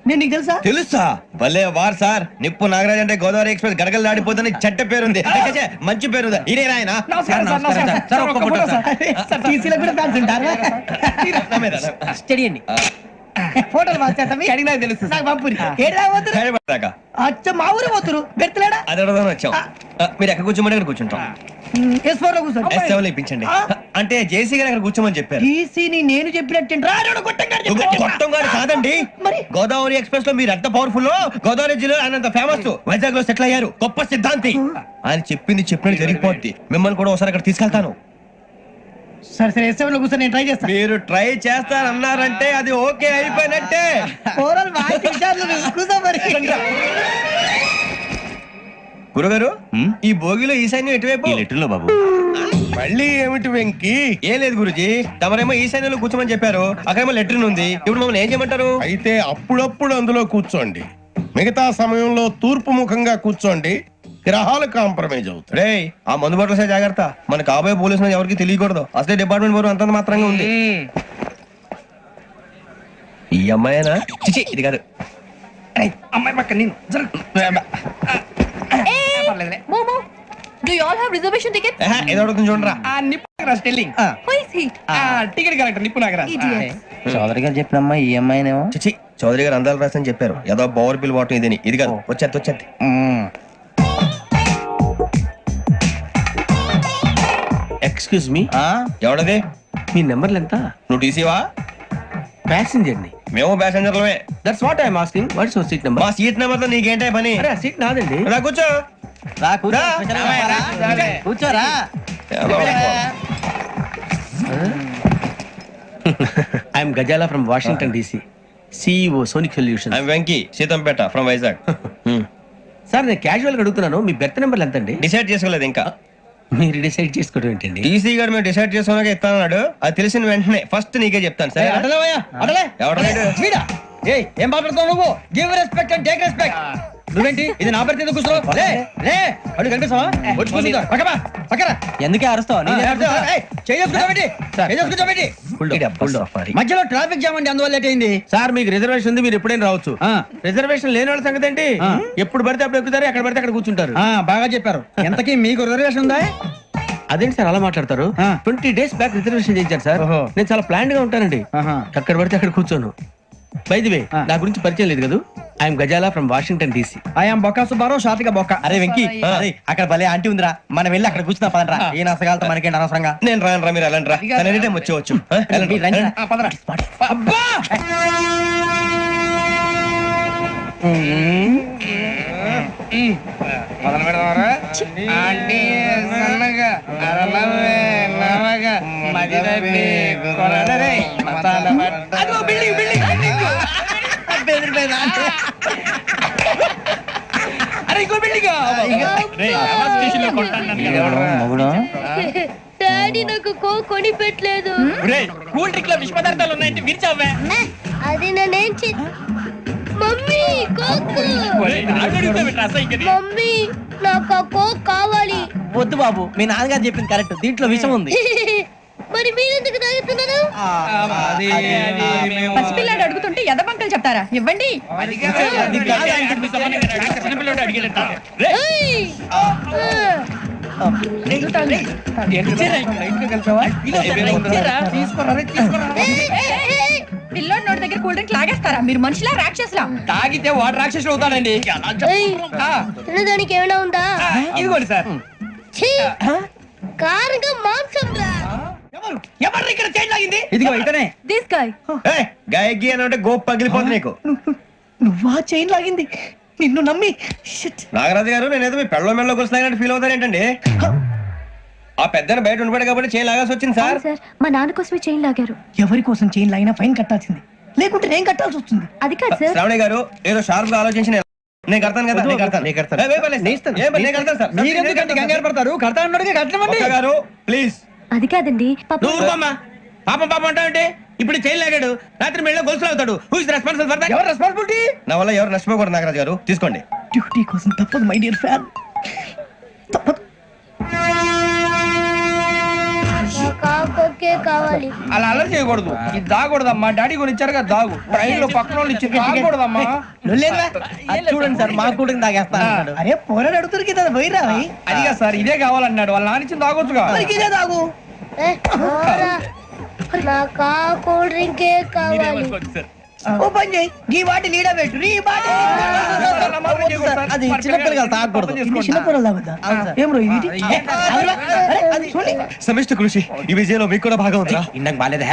నేను నీకు తెలుసా? తెలుసా? భలే వార్ సార్. నిప్పు నాగరాజ్ అంటే గోదావరి ఎక్స్ప్రెస్ గడగలు దాడిపోతుంది చెడ్డ పేరుంది. మంచి పేరు ఇదే ఆయన. నమస్కారం సార్, నమస్కారం సార్. ఒక్క ఫోటో సార్. సార్ టీసీలో కూడా ఫ్యాన్స్ ఉంటారా? స్టడీ అండి. ఫోటోలు మార్చేస్తాం. అడిగి నాకు తెలుసు. నాకు పంపురి. ఏడా పోతురు? అచ్చ మా ఊరు పోతురు. బెర్తలేడా? అది అడగదాం వచ్చాం. మీరు ఎక్కడ కూర్చోమని అక్కడ కూర్చుంటాం. S4 లో కూర్చోండి. S7 ఇప్పించండి. అంటే జేసీ గారు అక్కడ కూర్చోమని చెప్పారు. టీసీని నేను చెప్పినట్టు మొత్తం గారు కాదండి, మరి గోదావరి ఎక్స్ప్రెస్ లో మీరు ఎంత పవర్ఫుల్, గోదావరి జిల్లా ఆయన ఫేమస్, వైజాగ్ లో సెటిల్ అయ్యారు, గొప్ప సిద్ధాంతి. ఆయన చెప్పింది చెప్పినట్టు జరిగిపోద్ది. మిమ్మల్ని కూడా ఒకసారి అక్కడ తీసుకెళ్తాను. సరే సరే, S7 లో కూర్చొని నేను ట్రై చేస్తాను. మీరు ట్రై చేస్తారన్నారంటే అది ఓకే అయిపోయినట్టే. గురుగారు, ఈ భోగిలో ఈశాన్యం ఎటువైపు? లెటర్లో బాబు. మళ్ళీ ఏమిటి వెంకీ? ఏం లేదు గురుజీ, తమరేమో ఈశాన్యంలో కూర్చోమని చెప్పారు, అక్కడేమో లెటర్ ఉంది. ఇప్పుడు మమ్మల్ని ఏం చేయమంటారు? అయితే అప్పుడప్పుడు అందులో కూర్చోండి, మిగతా సమయంలో తూర్పు ముఖంగా కూర్చోండి. గ్రహాలు కాంప్రమైజ్ అవుతాయి. రే ఆ మందు బాటలసే జాగ్రత్త. మన కాబోయే పోలీసులు ఎవరికి తెలియకూడదు. అసలే డిపార్ట్మెంట్ బోరు అంతంత మాత్రంగా ఉంది. ఈ అమ్మాయినా చిచి ఇది కాదు. అమ్మాయి పక్క నేను మోమో do you all have reservation ticket ఏదో అడుగుతుంది చూడరా. నిప్పు స్టెల్లింగ్ who is he ticket correct Nippu Nagaraj Chowdary గారు చెప్పినమ్మా ఈ అమ్మాయినేమో. చిచి చౌదరి గారు అందాలు రాసని చెప్పారు. ఏదో బోర్ బిల్ వాటం ఇదని. ఇది కాదు. వచ్చేది ఎక్స్క్యూజ్ మీ, ఎవడది? మీ నెంబర్లు ఎంత? నువ్వు టీసీవా? ప్యాసింజర్ ని. మేము ప్యాసెంజర్లమే. That's what I'm asking. What's your seat number? మా సీట్ నెంబర్ తో నీకేంటే పని? అరే ఆ సీట్ నాదండి. రా కూర్చో. కూర్చోరా. I'm Gazala from Washington DC, CEO Sonic Solution. I'm Venky Seethampeta from Vizag. Sir నేను క్యాజువల్ గా అడుగుతున్నాను, మీ బెర్త్ నెంబర్లు ఎంత అండి? డిసైడ్ చేసుకోలేదు ఇంకా. మీరు డిసైడ్ చేసుకోవడం ఏంటండి? టీసీ గారు మేము డిసైడ్ చేసుకున్నాక ఇస్తానన్నాడు. అది తెలిసిన వెంటనే ఫస్ట్ నీకే చెప్తాను. సరే వీడా ఏయ్ ఏం మాట్లాడుతావు నువ్వు? Give respect and take respect. నువ్వేంటి ఇది నా పరిస్థితి ఎందుకు కూర్చో? లే లే అడు కనిపిస్తావా? వచ్చి కూర్చో. పక్కరా పక్కరా. ఎందుకే అరుస్తావు? మధ్యలో ట్రాఫిక్ జామ్ అండి, అందువల్ల లేట్ అయింది. సార్ మీకు రిజర్వేషన్ ఉంది, మీరు ఎప్పుడైనా రావచ్చు. రిజర్వేషన్ లేని వాళ్ళ సంగతి ఏంటి? ఎప్పుడు పడితే అప్పుడు ఎక్కుతారు, ఎక్కడ పడితే అక్కడ కూర్చుంటారు. బాగా చెప్పారు. ఎంతకీ మీకు రిజర్వేషన్ ఉందా? అదేంటి సార్ అలా మాట్లాడతారు? 20 days బ్యాక్ రిజర్వేషన్ చేయించారు సార్. నేను చాలా ప్లాన్డ్ గా ఉంటానండి. అక్కడ పడితే అక్కడ కూర్చోను. బై ది వే నా గురించి పరిచయం లేదు కదా. I'm Gazala from Washington DC. I'm Bokka Subbarao, షాతిక బొక్క. అరే వెంకీ, అరే అక్కడ భలే ఆంటీ ఉందిరా, మనం వెళ్ళి అక్కడ కూర్చున్నా పదరా. ఏ నసగాలతో మనకేంటి అనవసరంగా. నేను రాను రా, మీరు వెళ్ళండి రా. ఎనీ టైం వచ్చేవచ్చు. అబ్బా మొదలు పెడదామరా? ఆంటీ సన్నగా అరలవే నవగా మదిరపి కొరడరే మసాల పట్ట. అదో బిల్డింగ్ బిల్డింగ్ బిల్డింగ్. అరే ఇంకో బిల్డింగ్. డాడీ నాకు కో కొని పెట్టలేదు. కూల్ డ్రింక్ లో విష పదార్థాలు ఉన్నాయంటే విరిచావే. అది నేనేం మమ్మీ కోక్. మమ్మీ నాకు ఆ కోక్ కావాలి. వద్దు బాబు, మీ నాన్నగారు చెప్పింది కరెక్ట్, దీంట్లో విషయం ఉంది. మరి మీరెందుకు తాగుతున్నారు? పసిపిల్లాడు అడుగుతుంటే ఎదబంకలు చెప్తారా? ఇవ్వండి. ఏయ్! పిల్లోడి నోటి దగ్గర కూల్ డ్రింక్ లాగేస్తారా? మీరు మనుషులా రాక్షసులా? తాగితే వాడు రాక్షసుడు అవుతాడండి. ఏయ్! తినడానికి ఏమైనా ఉందా? ఇదిగోండి సార్. ఛీ! కారంగా మాంసం రా. ఎవరు ఇక్కడ చైన్ లాగింది? ఇదిగో ఇతనే. This guy. గాయకి అని అంటే గోప్ పగిలిపోతుంది నీకు. నువ్వా చైన్ లాగింది? నిన్ను నమ్మి. నాగరాజు గారు, నేనేదో మీ పెళ్ళ మెళ్ళ గురిసినట్టు ఫీల్ అవుతారేంటండి? ఆ పెద్దని బయట ఉండిపోయాడు కాబట్టి చేయి లాగాల్సి వచ్చింది సార్. సార్ మా నాన్న కోసమే చైన్ లాగారు. ఎవరి కోసం చైన్ లాగినా ఫైన్ కట్టాల్సింది, లేకుంటే నేను కట్టాల్సి వస్తుంది. అది కాదు సార్. శ్రావణి గారు ఏదో షార్ప్ గా ఆలోచించిన. నేను కడతాను కదా. నేను కడతాను. నేను కడతాను సార్. మీరెందుకంటే కంగారు పడతారు? కడతా అన్నాడుగా, కట్టమండి. గారు ప్లీజ్. అది కాదండి నువ్వు ఊరుకోమ్మా. పాపం పాపం అంటావంటే? ఇప్పుడు చైన్ లాగాడు, రాత్రి మెళ్ళ గొలుసులు అవుతాడు. Who is responsible for that? ఎవరు రెస్పాన్సిబిలిటీ? నా వల్ల ఎవరు నష్టపోకూడదు నాగరాజు గారు, తీసుకోండి. డ్యూటీ కోసం తప్పదు మై డియర్ ఫ్యాన్, తప్పదు. కావాలి. అలా అలర్ చేయకూడదు. ఇది దాగకూడదమ్మా. డాడీ కొని ఇచ్చారు కదా దాగు. ట్రైన్ లో పక్కన వాళ్ళు ఇచ్చి దాగకూడదమ్మా. చూడండి సార్, మా కూడా తాగేస్తాను. అరే పోరాడు అడుగుతారు కదా పోయిరా. అదిగా సార్, ఇదే కావాలన్నాడు. వాళ్ళ నాన్న ఇచ్చింది తాగొచ్చుగా. ఇదే తాగు. నాకు కూల్ డ్రింకే కావాలి. ఓ పని చేయి, ఈ వాటి లీడ పెట్టు. ఈ వాటి అది చిన్నపిల్లలు తాగకూడదు. చిన్నపిల్లలు తాగుతా. ఏం రో ఇది? సమిష్టి కృషి ఈ విజయంలో మీకు కూడా భాగం ఉందా? ఇందాక బాలేదా?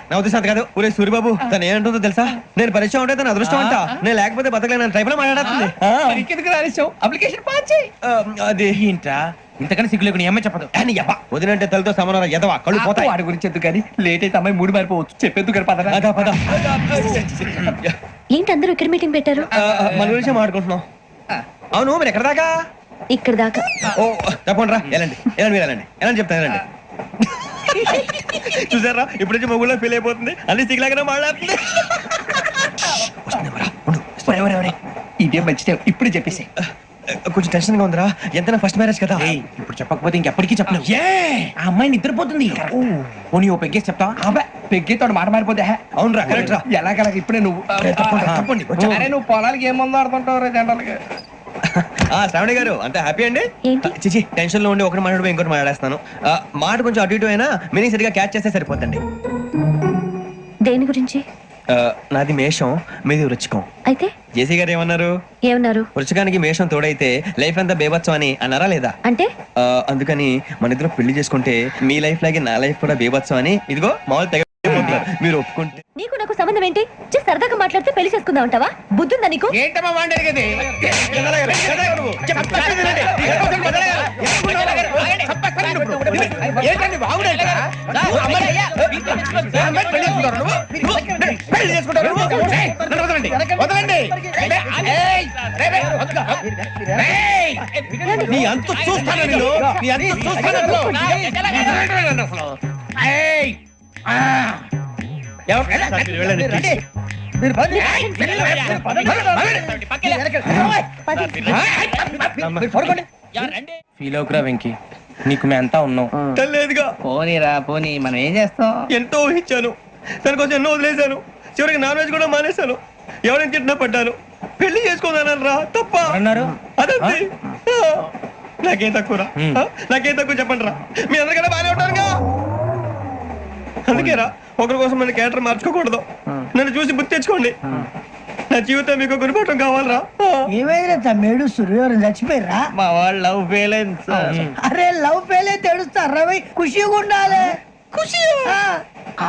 నా ఉద్దేశం కాదు. ఊరే సూర్యబాబు, తను ఏమంటుందో తెలుసా? నేను పరిచయం ఉంటే తన అదృష్టం అంట. నేను లేకపోతే బతకలేను ట్రైబ్ లో మాట్లాడుతుంది. అప్లికేషన్ పాస్ చేయి. అది ఏంట్రా ఇంతకన్నా సిగ్గు లేకుండా ఏమై చెప్పదు. వదినంటే తలతో సమానం ఎదవా, కళ్ళు పోతాయి. వాడి గురించి ఎందుకు కానీ, లేట్ అయితే అమ్మాయి మూడు మారిపోవచ్చు. చెప్పేందుకు కానీ పద. ఏంటి అందరూ ఇక్కడ మీటింగ్ పెట్టారు? మన గురించి మాట్లాడుకుంటున్నాం. అవును, మీరు ఎక్కడ దాకా? ఇక్కడ దాకా. ఓ తప్పకుండా రా. వెళ్ళండి వెళ్ళండి, మీరు వెళ్ళండి వెళ్ళండి చెప్తాను. వెళ్ళండి. చూసారా, ఇప్పుడు నుంచి మొగుల్లో ఫీల్ అయిపోతుంది. అన్ని సిగ్లాగానే మాట్లాడుతుంది. ఇదే మంచిదే, ఇప్పుడు చెప్పేసి. కొంచెం టెన్షన్ గా ఉందిరా. ఎంతైనా ఫస్ట్ మ్యారేజ్ కదా. ఇప్పుడు చెప్పకపోతే ఇంకెప్పటికీ చెప్పలేవు. ఆ అమ్మాయి నిద్రపోతుంది. పోనీ ఓ పెగ్గేసి చెప్తావా? పెగ్గితో మాట మారిపోతే అవునరా కరెక్ట్ రా ఎలాగలా ఇప్పుడే నువ్వు తప్పండి, వచ్చా. అరే నువ్వు పొలాలకి ఏం మందు ఆడుతుంటావు రే జనరల్గా. శ్రావణి గారు అంతే హ్యాపీ అండి? ఏంటి? చిచి టెన్షన్ లో ఉండి ఒకటి మాట్లాడిపోయి ఇంకోటి మాట్లాడేస్తాను. మాట కొంచెం అటు ఇటు అయినా మీనింగ్ సరిగా క్యాచ్ చేస్తే సరిపోతండి. దేని గురించి? నాది మేషం, మీది వృచ్చికం. అయితే జేసీ గారు ఏమన్నారు? ఏమన్నారు? వృచ్చికానికి మేషం తోడైతే లైఫ్ అంతా బేబత్సం అని అన్నారా లేదా? అంటే అందుకని మన ఇద్దరు పెళ్లి చేసుకుంటే మీ లైఫ్ లాగే నా లైఫ్ కూడా బేబత్సం అని ఇదిగో మామూలు తెగ మీరు ఒప్పుకుంటే. నీకు నాకు సంబంధం ఏంటి? సరదాగా మాట్లాడితే పెళ్లి చేసుకుందాం అంటావా? బుద్ధుందా నీకు? ఏంటమ్మా మాట్లాడేది? ఏంటండి బాగుండేది? పెళ్లి చేసుకుంటారు నువ్వు? ఏయ్, నన్ను వదలండి. వదలండి. నీ అంత చూస్తాను నేను. నీ అంత చూస్తాను అసలు. ఏయ్, ఎవరు? రండి. మీరు పదండి. ఫీల్ అవుకురా వెంకీ, నీకు మేము అంతా ఉన్నాం. లేదుగా పోనీరా పోనీ, మనం ఏం చేస్తాం? ఎంతో ఊహించాను, దానికోసం ఎన్నో వదిలేశాను, చివరికి నాన్ వెజ్ కూడా మానేశాను. ఎవరైనా తిట్టినా పడ్డాను. పెళ్లి చేసుకున్నాను రా తప్ప అన్నారు అదంతే. నాకేం తక్కువరా? నాకేం తక్కువ చెప్పండి రా. మీ అందరికన్నా బాగానే ఉంటారుగా. అందుకేరా ఒకరి కోసం మన క్యారెక్టర్ మార్చుకోకూడదు. నన్ను చూసి గుర్తు తెచ్చుకోండి. నా జీవితం మీకు గురిపటం కావాలరా. ఏమైనా తమ్మేడు సూర్యవరం చచ్చిపోయిరా? మా వాళ్ళు లవ్ ఫెయిల్ అయింది సార్. అరే లవ్ ఫెయిల్ అయితే ఏడుస్తారా? ఖుషిగా ఉండాలి. ఖుషి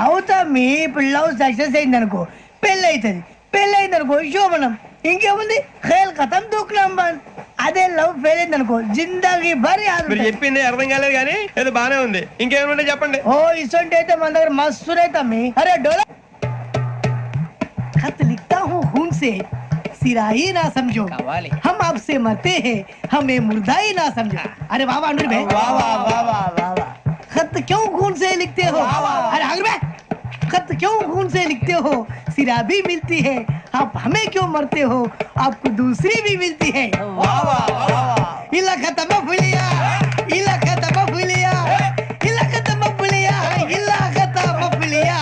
అవుతా. మీ ఇప్పుడు లవ్ సక్సెస్ అయింది అనుకో, పెళ్ళి అవుతుంది. పెళ్ళి అయింది అనుకో శోభనం. ఇంకేముంది, ఖేల్ కథం దూకునాం బంద్. అదే లవ్ ఫెయిల్ అయింది అనుకో జిందాగీ భారీ. మీరు చెప్పింది అర్థం కాలేదు కానీ ఏదో బానే ఉంది. ఇంకేమైనా చెప్పండి. ఓ ఇసొంటి అయితే మన దగ్గర మస్తు రైతా మీ. అరే డోలా खत लिखता हूँ खून से, सिरा ही ना समझो, हम आपसे मरते हैं, हमें मुर्दा ही ना समझो. अरे वाह वाह अनुर भाई, वाह वाह वाह वाह वाह. खत क्यों खून से लिखते हो? अरे अनुर भाई, खत क्यों खून से लिखते हो? सिरा भी मिलती है, आप हमें क्यों मरते हो? आपको दूसरी भी मिलती है. वाह वाह वाह. इला खत्म फुलिया, इला खत्म फुलिया, इला खत्म फुलिया, इला खत्म फुलिया.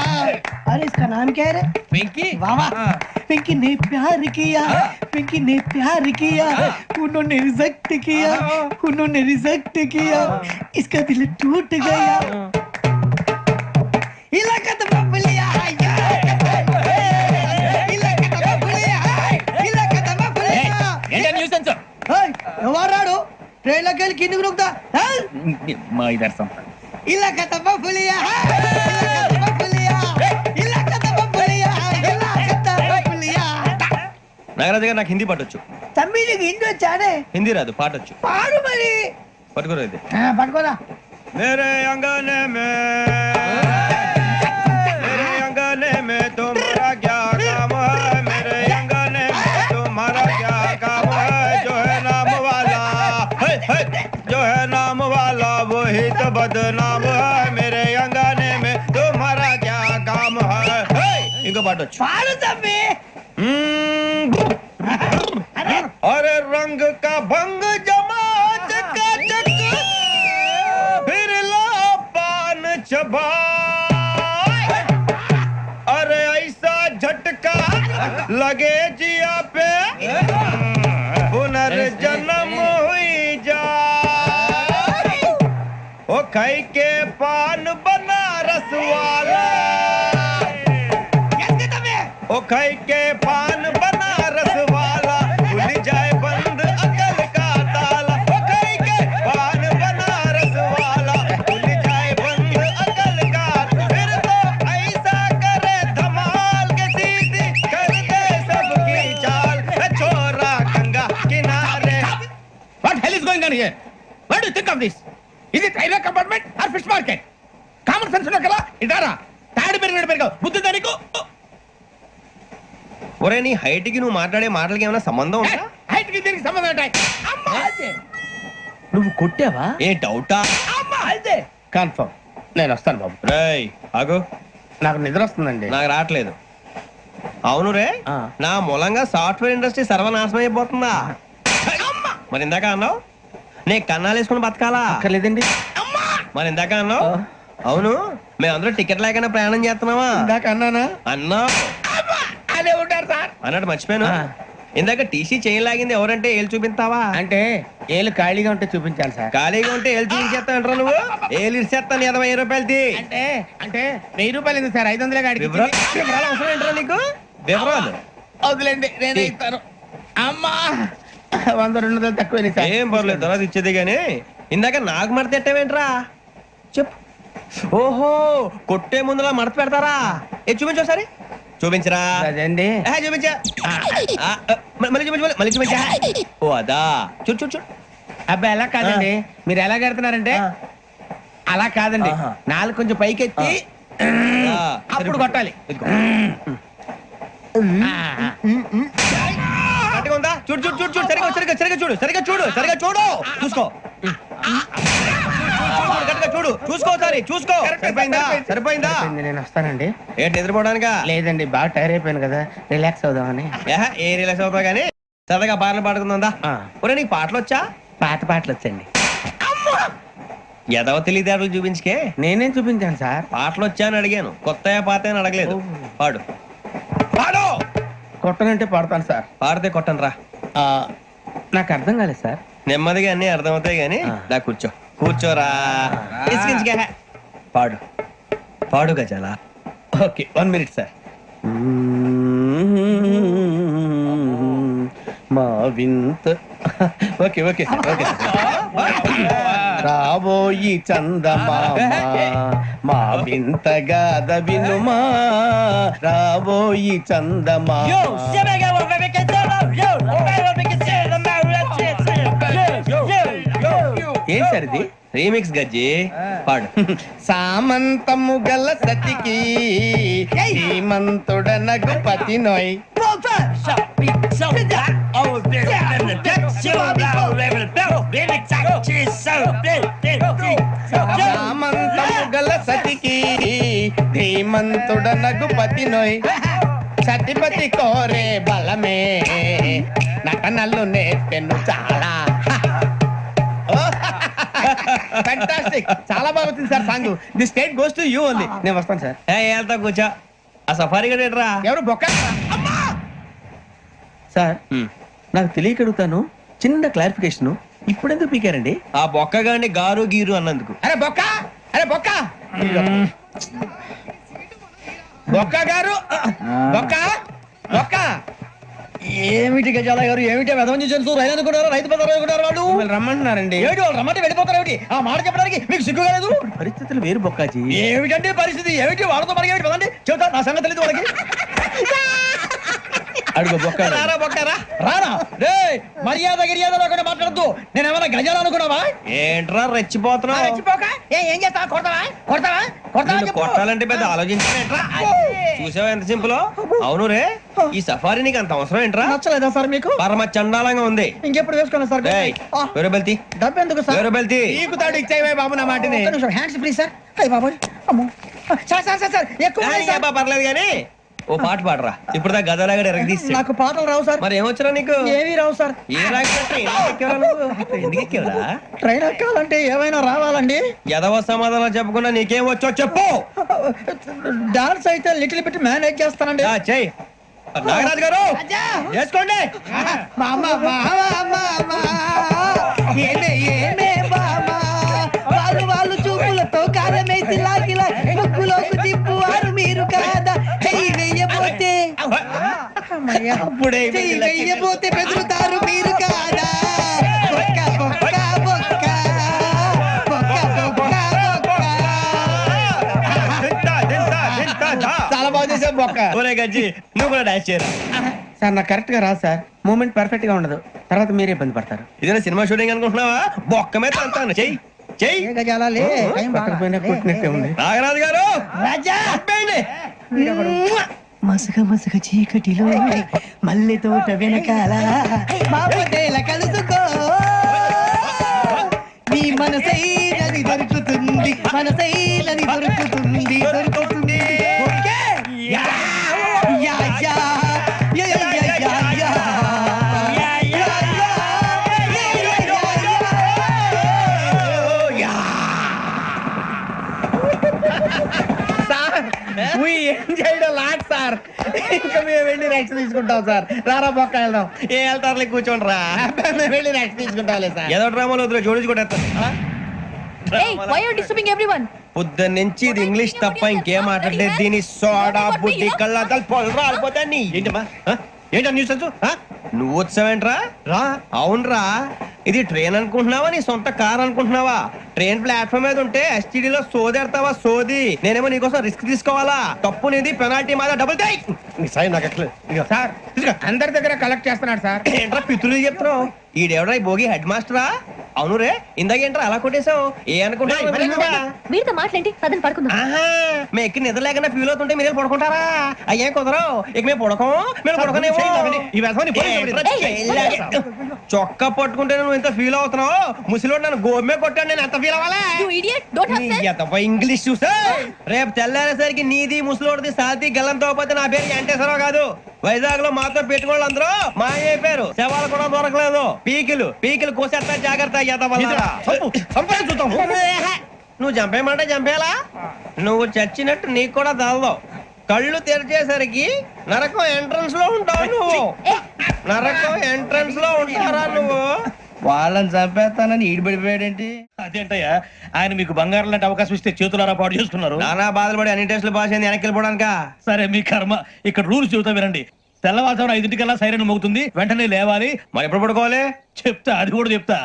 अरे इसका नाम क्या है रे? వెంకీ वाह वाह. पिंकी ने प्यार किया, पिंकी ने प्यार किया, उन्होंने रिजेक्ट किया, उन्होंने रिजेक्ट किया, इसका दिल टूट गया. इलाका तो बबलिया, इलाका तो बबलिया, इलाका तो बबलिया. ఏయ్, ఎవరాడు ట్రైన్ లోకి వెళ్ళి కిందికి నొక్కుతా. మా ఇదర్శం ఇలాకా तो बबलिया, इलाका तो बबलिया, इलाका तो बबलिया, इलाका तो बबलिया. నాగరాజు గారు నాకు హిందీ పాటొచ్చు. తమ్మి నీకు హిందీ వచ్చానే? హిందీ రాదు, పాటొచ్చు. పాడు మరి. పట్టుకోరు ఇది. పట్టుకోరా. मेरे अंगने में तुम्हारा क्या काम है? मेरे अंगने में तुम्हारा क्या काम है? जो है नाम वाला, जो है नाम वाला वही तो बदनाम है. मेरे अंगने में तुम्हारा क्या काम है? इनको पाटो. పాడు తమ్మి. अरे रंग का भंग जमा चकाचक, फिर ला पान चबा. अरे ऐसा झटका लगे जिया पे, पुनर्जन्म हुई जा. ओ खाई के पान बनारस वाला, ओ खाई के पान बनारस वाला, खुल जाए बंद अकल का ताला. ओ खाई के पान बनारस वाला, खुल जाए बंद अकल का. फिर तो ऐसा करे धमाल के सीधी कर दे सबकी चाल. छोरा गंगा किनारे. What hell is going on here? What do you think of this? Is it railway compartment or fish market? Common sense ఉన్నా కదా ఇదారా. తాడి పెరిగిన బుద్ధి దానికి. ఒరే నీ హైట్ కి నువ్వు మాట్లాడే మాటలకి ఏమైనా సంబంధం ఉందా? హైట్ కి దీనికి సంబంధం ఉంటాయి. అమ్మా అదే. నువ్వు కొట్టావా? ఏ డౌటా? అమ్మా అదే. కన్ఫర్మ్. నేను వస్తాను బాబు. రేయ్ ఆగు. నాకు నిద్ర వస్తుందండి. నాకు రావట్లేదు. అవును రే, నా మూలంగా సాఫ్ట్వేర్ ఇండస్ట్రీ సర్వనాశనం అయిపోతుందా? మరి ఇందాక అన్నావు నీ కన్నాలు వేసుకుని బతకాలా? అక్కర్లేదండి. మరి ఇందాక అన్నావు అవును మేమందరూ టికెట్ లేకుండా ప్రయాణం చేస్తున్నావా ఇందాక అన్నానా అన్నా అదే ఉంటారు సార్. అన్నట్టు మర్చిపోయాను ఇందాక టీసీ చేయి లాగింది ఎవరంటే ఏళ్ళు చూపిస్తావా అంటే ఏళ్ళు ఖాళీగా ఉంటే చూపించాలి సార్. ఖాళీగా ఉంటే ఏళ్ళు చూపించేస్తానంటారా నువ్వు ఏళ్ళు ఇచ్చేస్తాను 20 రూపాయలది అంటే అంటే 1000 రూపాయలు ఎందుకు సార్? 500 కాడికి వివరాలు అవసరం ఏంట్రా నీకు వివరాలు వదిలేండి, నేనే ఇస్తాను. అమ్మా 100 200 తక్కువ సార్. ఏం పర్లేదు తర్వాత ఇచ్చేది కానీ ఇందాక నాకు మడత ఎట్టవేంట్రా చెప్పు. ఓహో కొట్టే ముందులా మడత పెడతారా? ఏ చూపించు ఒకసారి చూపించరా. అదండి చూపించా మళ్ళీ చూపించు మళ్ళీ చూపించా. ఓ అదా చూడు చూడు చూడు. అబ్బాయి ఎలా కాదండి, మీరు ఎలా కడుతున్నారంటే అలా కాదండి. నాలుగు కొంచెం పైకెత్తి అప్పుడు కొట్టాలి. కరెక్ట్గా ఉందా? చూడు చూడు చూడు చూడు సరిగా సరిగా సరిగా చూడు సరిగా చూడు సరిగా చూడు చూసుకో కరెక్ట్గా చూడు చూసుకో ఒకసారి చూసుకో. సరిపోయిందా సరిపోయిందా? నేను వస్తానండి. ఏంటి నిద్రపోవడానికా? లేదండి, బాగా టైర్ అయిపోయాను కదా, రిలాక్స్ అవుదామని. ఏ రిలాక్స్ అవుతావు కానీ సరదాగా పాటలు పాడుకుందా? ఒరే నీకు పాటలు వచ్చా? పాత పాటలు వచ్చండి. ఎదవ తెలివితేటలు చూపించుకే. నేనేం చూపించాను సార్? పాటలు వచ్చా అని అడిగాను, కొత్త పాత అని అడగలేదు. పాడు పాడు. కొట్టనంటే పడతాను సార్. పాడితే కొట్టను రా. నాకు అర్థం కాలేదు సార్. నెమ్మదిగా అన్ని అర్థమవుతాయి కానీ దా కూర్చో కూర్చోరా. ఇసుకించుకే. పాడు పాడు గజాల. Okay 1 minute sir. మా వింత ఓకే ఓకే సార్ ఓకే రాబోయి చందమామ మా వింత గాథ వినుమా రాబోయి చందమామ. ఏం సార్ ఇది? రీమిక్స్ గజ్జి పాడు. సామంతము గల సతికి శ్రీమంతుడనగు పతి నోయ్. సామంతము గల సతికి ధీమంతుడనగు పతి నోయ్. సతిపతి కోరే బలమే నటనలు నేర్పెను చాలా. ఫ్యాంటాస్టిక్, చాలా బాగా వచ్చింది sir song. The state goes to you only. నేను వస్తాను సార్. వెళ్తా కూర్చో. ఆ సఫారీ గడేట్రా ఎవరు బొక్క సార్? నాకు తెలియక అడుగుతాను, చిన్న క్లారిఫికేషన్. ఇప్పుడు ఎందుకు పీకారండి? ఆ బొక్క గాని గారు గీరు అన్నందుకు. అరే బొక్క, అరే బొక్క, బొక్క గారు, బొక్క బొక్క. ఏమిటి గజాల గారు, ఏమిటి వెదవం చూసాను రైలు అనుకున్నారు, రైతు బజార్ అనుకున్నారు వాళ్ళు. రమ్మంటున్నారండి. ఏమిటి వాళ్ళు రమ్మంటే వెళ్ళిపోతారు ఏమిటి? ఆ మాట చెప్పడానికి మీకు సిగ్గు కాలేదు? పరిస్థితులు వేరు బొక్కాజీ. ఏమిటంటే పరిస్థితి ఏమిటి? వాళ్ళతో మనకి ఏమిటి పదండి చెబుతా, నా సంగతి తెలియదు వాళ్ళకి. అడుగు బొక్క. రానా రే, మర్యాద గిర్యాద లేకుండా మాట్లాడద్దు. నేను ఏమైనా గజాలు అనుకున్నావా? ఏంట్రా రెచ్చిపోతున్నావు? ఏం చేస్తా? కొడతావా కొడతావా కొడతావా నిన్ను కొట్టాలంటే పెద్ద ఆలోచించా. చూసావా ఎంత సింపుల్. అవును రే, ఈ సఫారీ నీకు అంత అవసరం ఏంట్రా? నచ్చలేదా సార్ మీకు? పరమ చండాలంగా ఉంది. ఇంకెప్పుడు వేసుకోండి సార్. వేరే బెల్తి డబ్బు ఎందుకు సార్? వేరే బెల్తి. నీకు తాడు ఇచ్చాయి బాబు నా మాటని. Hands free sir. అయ్య బాబోయ్, అమ్మో సార్ సార్ సార్ సార్ ఎక్కువ ఉన్నాయి సార్. పర్లేదు కానీ ఓ పాట పాడరా. ఇప్పుడు దా గదలాగడ ఎరగదీసి. నాకు పాటలు రావు సార్. మరి ఏమొచ్చరా నీకు? ఏమీ రావు సార్. ఏ రాకపోతే ఎందుకు ఎక్కేవరా? ట్రైన్ ఎక్కాలంటే ఏమైనా రావాలండి. ఎదవ సమాధానం చెప్పకుండా నీకేం వచ్చో చెప్పు. డాన్స్ అయితే లిటిల్ బిట్ మేనేజ్ చేస్తానండి. చెయ్యి నాగరాజు గారు చేసుకోండి. వాళ్ళు చూపులతో కారమేసి లాగిలా ముక్కులోకి తిప్పువారు మీరు కాదా? చెయ్యి వెయ్యబోతే చెయ్యి వెయ్యబోతే బెదురుతారు మీరు కాదా? బొక్క బొక్క బొక్క బొక్క బొక్క బొక్క. చాలా బాగా చేసావు బొక్క. ఒరే గజ్జి నువ్వు కూడా డాన్స్ చేయరా. సార్ నాకు కరెక్ట్ గా రాదు సార్. మూమెంట్ పర్ఫెక్ట్ గా ఉండదు, తర్వాత మీరే ఇబ్బంది పడతారు. ఇదేనా సినిమా షూటింగ్ అనుకుంటున్నావా? బొక్క మీద అంటాను. చెయ్యి చెయ్యి. కొట్టినట్టే ఉంది. నాగరాజు గారు రాజా ఆపేయండి. మసక మసక చీకటిలో మల్లె తోట వెనకాల బాబుదేల కలుసుకో నీ మనసైనది దొరుకుతుంది, మనసైనది దొరుకుతుంది దొరుకుతుంది. Okay? Yeah yeah yeah yeah yeah yeah yeah yeah. ఏం చేయడం లాట్ సార్. ఇంకా మేము వెళ్ళి రెస్ట్ తీసుకుంటాం సార్. రారా పక్క వెళ్దాం. ఏ వెళ్తారులే కూర్చోండి రా. మేము వెళ్ళి రెస్ట్ తీసుకుంటాంలే సార్. ఏదో డ్రామాలో వద్దులే జోడించుకుంటా. Hey, why are you disturbing everyone? పొద్దున్న నుంచి ఇది ఇంగ్లీష్ తప్ప ఇంకేం మాట్లాడలేదు. దీని సోడా బుద్ధి కళ్ళ పొలు రాలిపోతా నీ. ఏంటమ్మా ఏంటా న్యూస్ నువ్వు వచ్చావేంట్రా? రా. అవునరా, ఇది ట్రైన్ అనుకుంటున్నావా నీ సొంత కార్ అనుకుంటున్నావా? ట్రైన్ ప్లాట్ఫామ్ మీద ఉంటే STD లో సోదేడతావా సోది. నేనేమో నీకోసం రిస్క్ తీసుకోవాలా? తప్పు నీది, పెనాల్టీ మాదా, డబుల్ టై. సాయి నాకు ఎట్లా సార్ అందరి దగ్గర కలెక్ట్ చేస్తున్నాడు సార్. ఏంట్రా పితులు చెప్తున్నావు? ఈడెవడ్రా ఈ భోగి హెడ్ మాస్టరా? అవును రే, ఇందాకేంట్రా అలా కొట్టేశావు? ఏ అనుకుంటున్నావు? వీరితో మాట్లాడి పదని పడుకుందాం. మేము ఎక్కి నిద్ర లేకుండా ఫీల్ అవుతుంటే మీరు పడుకుంటారా? అయ్యే కుదరవు. ఇక మేము పడకం, మేము పడకనేమో. చొక్కా పట్టుకుంటే నువ్వు ఇంత ఫీల్ అవుతున్నావు. ముసలివాడు నన్ను గోమే కొట్టాడు, నేను ఎంత ఫీల్ అవ్వాలా? You idiot, don't have sense. English చూసా. రేపు తెల్లారేసరికి నీది ముసలోడిది సాతి గల్లంతో పోతే నా పేరు వెంకటేశ్వరరావు కాదు. వైజాగ్ లో మాతో పెట్టుకోవాలి అందరూ మాయైపోయారు. శవాలు కూడా దొరకలేదు. పీకిలు కోసేస్తా, జాగ్రత్త. నువ్వు చంపేయమంటే చంపేలా? నువ్వు చచ్చినట్టు నీకు కూడా తగదు. కళ్ళు తెరిచేసరికి నరకం ఎంట్రన్స్ లో ఉంటావు నువ్వు. నరకం ఎంట్రన్స్ లో ఉంటారా నువ్వు? వాళ్ళని చంపేస్తానని ఈడిపడిపోయాడేంటి? అదేంటయ్యా, ఆయన మీకు బంగారం లాంటి అవకాశం ఇస్తే చేతులారా పాటు చేసుకున్నారు. నానా బాధలు పడి అన్ని టెస్టులు పాస్ అయింది, వెనక్కి వెళ్ళిపోవడానికా? సరే మీ కర్మ. ఇక్కడ రూల్స్ చెబుతా వినండి. తెల్లవారుజామున 5:00కల్లా సైరన్ మోగుతుంది, వెంటనే లేవాలి. మరి ఎప్పుడు పడుకోవాలి? చెప్తా, అది కూడా చెప్తా.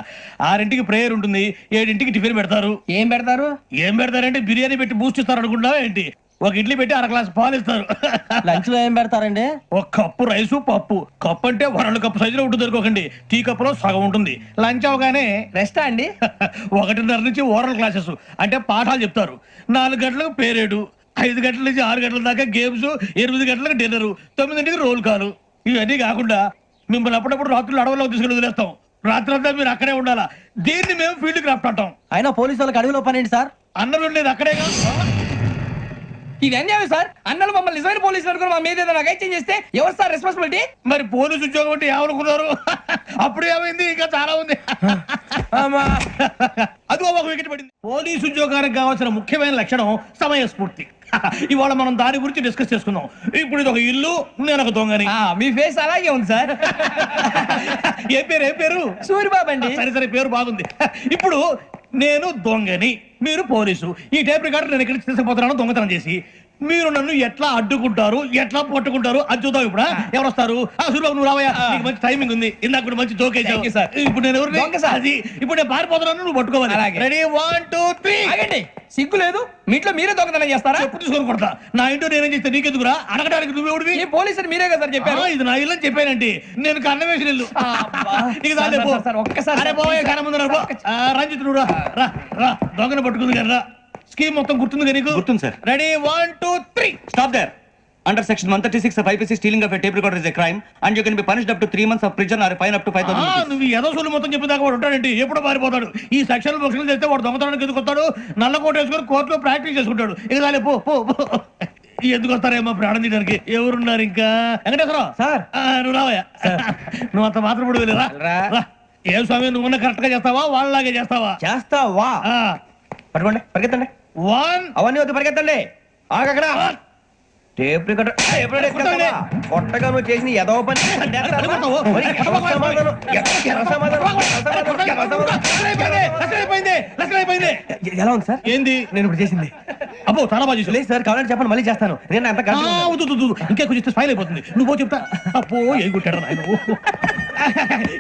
6ంటికి ప్రేయర్ ఉంటుంది, 7ంటికి టిఫిన్ పెడతారు. ఏం పెడతారు? ఏం పెడతారంటే బిర్యానీ పెట్టి బూస్ట్ ఇస్తారు అనుకుంటావా ఏంటి? ఒక ఇడ్లీ పెట్టి 1 గ్లాస్ పాలు ఇస్తారు. లంచ్ లో ఏం పెడతారండి? ఒక కప్పు రైసు, పప్పు. కప్పు అంటే 2 కప్పు సైజులో ఉంటుంది అనుకోకండి. టీ కప్పులో సగం ఉంటుంది. లంచ్ అవగానే రెస్టా అండి? 1:30 నుంచి ఓరల్ క్లాసెస్ అంటే పాఠాలు చెప్తారు. 4 గంటలకు పేరేడు, 5 గంటల నుంచి 6 గంటల దాకా గేమ్స్, 8 గంటలకు డిన్నర్, 9ంటికి రోల్ కాలు. ఇవన్నీ కాకుండా మిమ్మల్ని అప్పుడప్పుడు రాత్రులు అడవుల్లో తీసుకుని వదిలేస్తాం. రాత్రి అంతా మీరు అక్కడే ఉండాలా. దీన్ని మేము ఫీల్డ్ క్రాఫ్ట్ అంటాం. అయినా పోలీసు వాళ్ళకి అడవిలో పని ఏంటి సార్? అన్నలు ఉండేది అక్కడే కాదు. ఇది అన్యాయం సార్. అన్నలు మమ్మల్ని నిజమైన పోలీసులు అనుకుని మా మీద ఏదైనా ఎక్స్చేంజ్ చేస్తే ఎవరు సార్ రెస్పాన్సిబిలిటీ? మరి పోలీసు ఉద్యోగం అంటే ఏమనుకున్నారు? అప్పుడు ఏమైంది? ఇంకా చాలా ఉంది. అది ఒక వికెట్ పడింది. పోలీసు ఉద్యోగానికి కావాల్సిన ముఖ్యమైన లక్షణం సమయస్ఫూర్తి. ఇవాళ మనం దాని గురించి డిస్కస్ చేసుకుందాం. ఇప్పుడు ఇది ఒక ఇల్లు, నేను ఒక దొంగని. మీ ఫేస్ అలాగే ఉంది సార్. ఏ పేరు? సూరిబాబు అండి. సరే పేరు బాగుంది. ఇప్పుడు నేను దొంగని, మీరు పోలీసు. ఈ టైప్ రికార్డు నేను ఎక్కడికి తీసుకుపోతున్నాను దొంగతనం చేసి. మీరు నన్ను ఎట్లా అడ్డుకుంటారు, ఎట్లా పట్టుకుంటారు అది చూద్దాం. ఇప్పుడు ఎవరు వస్తారు? సూరిబాబు నువ్వు రావయ్యా, నీకు మంచి టైమింగ్ ఉంది. ఇందాక కూడా మంచి జోక్ వేసావు. ఇప్పుడు నేను ఎవరు? అది ఇప్పుడు నేను పారిపోతున్నాను, నువ్వు పట్టుకోవాలి. రెడీ 1 2 3. ఆగండి, సిగ్గు లేదు? మీ ఇంట్లో మీరే దొంగతనం చేస్తారా? ఎప్పుడు తీసుకొని కొడతా. నా ఇంట్లో నేనేం చేస్తే నీకెందుకురా? అడగడానికి నువ్వెవడివి? ఈ పోలీసులు మీరే కదా సార్ చెప్పారు. ఇది నా ఇల్లు అని చెప్పానండి. నేను కన్న వేసిన ఇల్లు. ఒక్కసారి కన్న ముందు రంజిత్ నువ్వు రా. దొంగను పట్టుకుంది కదా. స్కీమ్ మొత్తం గుర్తుంది నీకు? గుర్తుంది sir. Ready 1 2 3. Stop there. Under section 136 of IPC, stealing of a tape recorder is a crime and you can be punished up to 3 months of prison or a fine up to 5,000 rupees. నువ్వు ఏదో సొల్లు మొత్తం చెప్పేదాకా వాడు ఉంటాడండి. ఎప్పుడో పారిపోతాడు. ఈ సెక్షన్ బుక్స్లు చేస్తే వాడు దొంగతనానికి ఎందుకు వస్తాడు? నల్ల కోట వేసుకొని కోర్టులో ప్రాక్టీస్ చేసుకుంటాడు. ఇక చాలే పో. ఎందుకు వస్తారేమో ప్రాణం తీయడానికి. ఎవరున్నారు ఇంకా? వెంకటేశ్వరరావు సార్, నువ్వు రావయ్యా. నువ్వు అంత మాత్రం ఇప్పుడు వెళ్ళి రా. ఏం స్వామి, నువ్వు కరెక్ట్ గా చేస్తావా వాళ్ళలాగే చేస్తావా? చేస్తావా? పట్టుకోండి, పరిగెత్తండి. 1 అవన్నీ వద్దు, పరిగెత్తండి. ఆగక్కడ టేప్ రికార్డర్ కొట్టగా నువ్వు చేసిన ఎదవ పని. ఎలా ఉంది సార్? ఏంది నేను ఇప్పుడు చేసింది? అబ్బో చాలా బాగా చేసావు. లేదు సార్, కావాలంటే చెప్పండి, మళ్ళీ చేస్తాను. నేను అంత ఇంకా కొంచెం స్మైల్ అయిపోతుంది. నువ్వు చెప్తా. అబ్బో ఏ కొట్టాడు నాయన.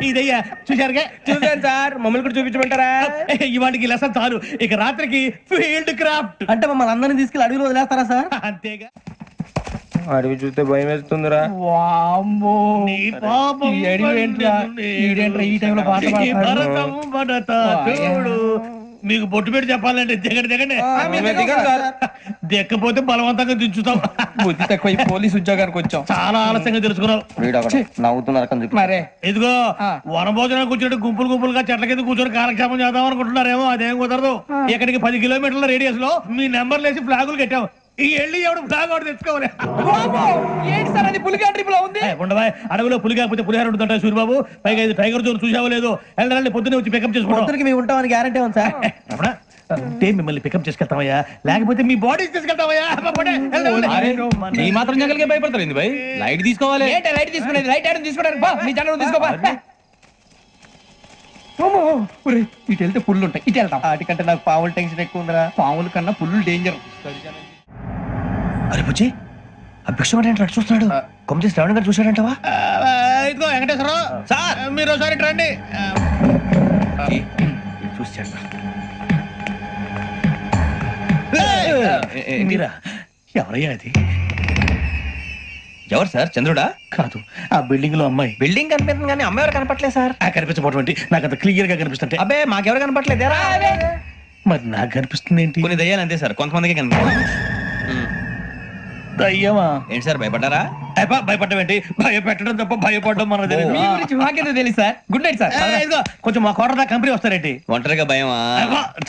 ఇదయ్యా చూశారుగా? చూసాను సార్, మమ్మల్ని కూడా చూపించమంటారా? ఇవాటికి లెసన్ చాలు. ఇక రాత్రికి ఫీల్డ్ క్రాఫ్ట్. అంటే మమ్మల్ని అందరినీ తీసుకెళ్ళి అడవిలో వదిలేస్తారా సార్? అంతేగా. అడవి చూస్తే భయం వేస్తుందిరా. నీ పాపం ఈ టైంలో పాట భరతం భరత చూడు. మీకు బొట్టు పెట్టి చెప్పాలంటే దిగండి. దిక్కపోతే బలవంతంగా దించుతాం. బుద్ధి తక్కువ పోలీసు ఉద్యోగానికి వచ్చాం. చాలా ఆలస్యంగా తెలుసుకున్నావు. నవ్వుతున్నారు మరే. ఇదిగో వనభోజనానికి కూర్చుంటే గుంపులుగా చెట్ల కింద కూర్చొని కాలక్షేపం చేద్దాం అనుకుంటున్నారేమో. అదేం కుదరదు. ఇక్కడికి 10 కిలోమీటర్ల రేడియస్ లో మీ నెంబర్లు వేసి ఫ్లాగులు కట్టాం. ఈ వెళ్ళి ఎవడు ఫ్లాగ్ ఒకటి తెచ్చుకోవాలి. ఏంటి సార్ అది పులిగా ట్రిప్ లో ఉంది? ఉండవా, అడవిలో పులి కాకపోతే పులిహార ఉంటుంటా సూరిబాబు. పైగా ఇది టైగర్ జోన్ చూసావో లేదో. వెళ్ళాలంటే పొద్దున్నే వచ్చి పికప్ చేసుకుంటాం. మేము ఉంటామని గ్యారంటీ ఉంది సార్. అంటే మిమ్మల్ని పికప్ చేసుకెళ్తామయ్యా, లేకపోతే మీ బాడీ తీసుకెళ్తామయ్యా. నీ మాత్రం జంగల్కే భయపడతారు ఏంది భయ్? లైట్ తీసుకోవాలి. లైట్ తీసుకునేది లైట్ ఐటమ్ తీసుకోవడానికి బా మీ జంగల్ తీసుకోబా. ఇటు వెళ్తే పుల్లు ఉంటాయి, ఇటు వెళ్తాం. వాటికంటే నాకు పావుల టెన్షన్ ఎక్కువ ఉందిరా. పాముల కన్నా పుల్లు డేంజర్. అరే బుజ్జి, ఆ భిక్షం అంటే చూస్తున్నాడు. కొమ్మ శ్రావణ్ గారు చూశాడంటవా? ఇదిగో వెంకటేశ్వరరావు సార్, మీరు ఒకసారి ఇటు రండి. చూశాడు. మీరా? ఎవరయ్యా అది? ఎవరు సార్? చంద్రుడా? కాదు, ఆ బిల్డింగ్ లో అమ్మాయి. బిల్డింగ్ కనిపిస్తుంది కానీ అమ్మాయి ఎవరు కనపట్లేదు సార్. కనిపించబోటువంటి నాకు అంత క్లియర్ గా కనిపిస్తుంటే. అబ్బే మాకెవరు కనపట్లేదేరా? మరి నాకు కనిపిస్తుంది ఏంటి? కొన్ని దయ్యాలు అంతే సార్, కొంతమందికి కనిపిస్తుంది. దయ్యమా? ఏంటి సార్ భయపడ్డారా? భయపడడం ఏంటి? భయపెట్టడం తప్ప భయపడడం మనకు తెలియదు. మీ గురించి మాకేదో తెలుసు సార్. Good night sir. ఇదిగో కొంచెం మా కోట కంపెనీ వస్తారేంటి? ఒంటరిగా భయమా?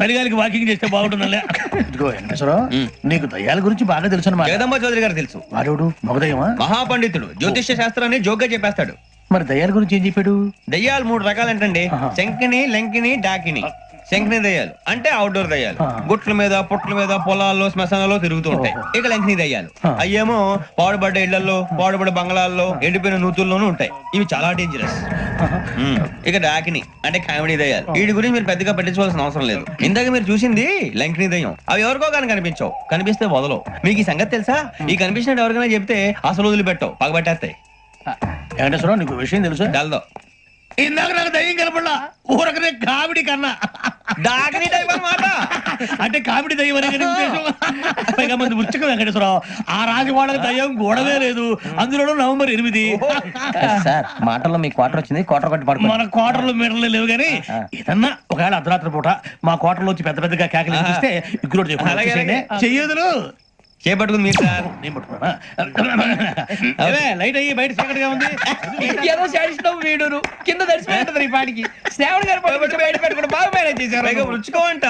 చలిగాలికి వాకింగ్ చేస్తే బాగుంటుందిలే. ఇదిగో వెంకటేశ్వరరావు, నీకు దయ్యాల గురించి బాగా తెలుసు అన్నమాట. జగదంబ చౌదరి గారు తెలుసు. వాడు మగదయ్యమా? మహాపండితుడు, జ్యోతిష్య శాస్త్రాన్ని జోగ్గా చెప్పేస్తాడు. మరి దయ్యాల గురించి ఏం చెప్పాడు? దయ్యాలు 3 రకాలంటండి. శంకిని, లంకిని, డాకిని. శంకిని దయ్యాలు అంటే అవుట్డోర్ దయ్యాలు, గుట్ల మీద పుట్ల మీద పొలాల్లో శ్మశానాల్లో తిరుగుతూ ఉంటాయి. ఇక లంకిని దయ్యాలు అయ్యేమో పాడుబడ్డ ఇళ్లలో, పాడుబడ్డ బంగ్లాల్లో, ఎండిపోయిన నూతుల్లోనూ ఉంటాయి. ఇవి చాలా డేంజరస్. ఇక డాకిని అంటే కామెడీ దయ్యాలు. వీటి గురించి మీరు పెద్దగా పట్టించుకోవాల్సిన అవసరం లేదు. ఇందాక మీరు చూసింది లంకిని దయ్యం. అవి ఎవరికో కానీ కనిపించవు, కనిపిస్తే వదలవు. మీకు ఈ సంగతి తెలుసా? ఈ కనిపించినట్టు ఎవరికైనా చెప్తే అసలు వదిలిపెట్టవు, పగబట్టేస్తాయి. వెంకటేశ్వరరావు, నీకు విషయం తెలుసు? డల్దో ఇందాక నాకు దయ్యం కనపడలా, ఊరకనే కామెడీ కన్నా. డాకిని టైప్ అన్నమాట. అంటే కామెడీ దయ్యం అనే కదా ఉద్దేశం. పైగా మంది ఉచ్చకం వెంకటేశ్వరరావు. ఆ రాజు వాళ్ళకి దయ్యం గోడవే లేదు, అందులోనూ నవంబర్ 8. సార్ మాటల్లో మీ క్వార్టర్ వచ్చింది, క్వార్టర్ కొట్టి పడుకో. మన కోటర్లు మీటర్లు లేవు కానీ ఏదన్నా ఒకవేళ అర్ధరాత్రి పూట మా కోటర్లో వచ్చి పెద్ద పెద్దగా కేకలు ఇస్తే ఇగ్గురు చెయ్యదులు చేపట్టుకుంది మీరు సార్. నేను పట్టుకున్నా. లైట్ అయ్యి బయట చీకటిగా ఉంది. ఏదో శాడిస్తాం వీడును కింద దర్శనం ఈ పాటికి శ్రావణ్ గారు బయట పెట్టుకుని బాగా మేనేజ్ చేశారు. రుచుకోవంట.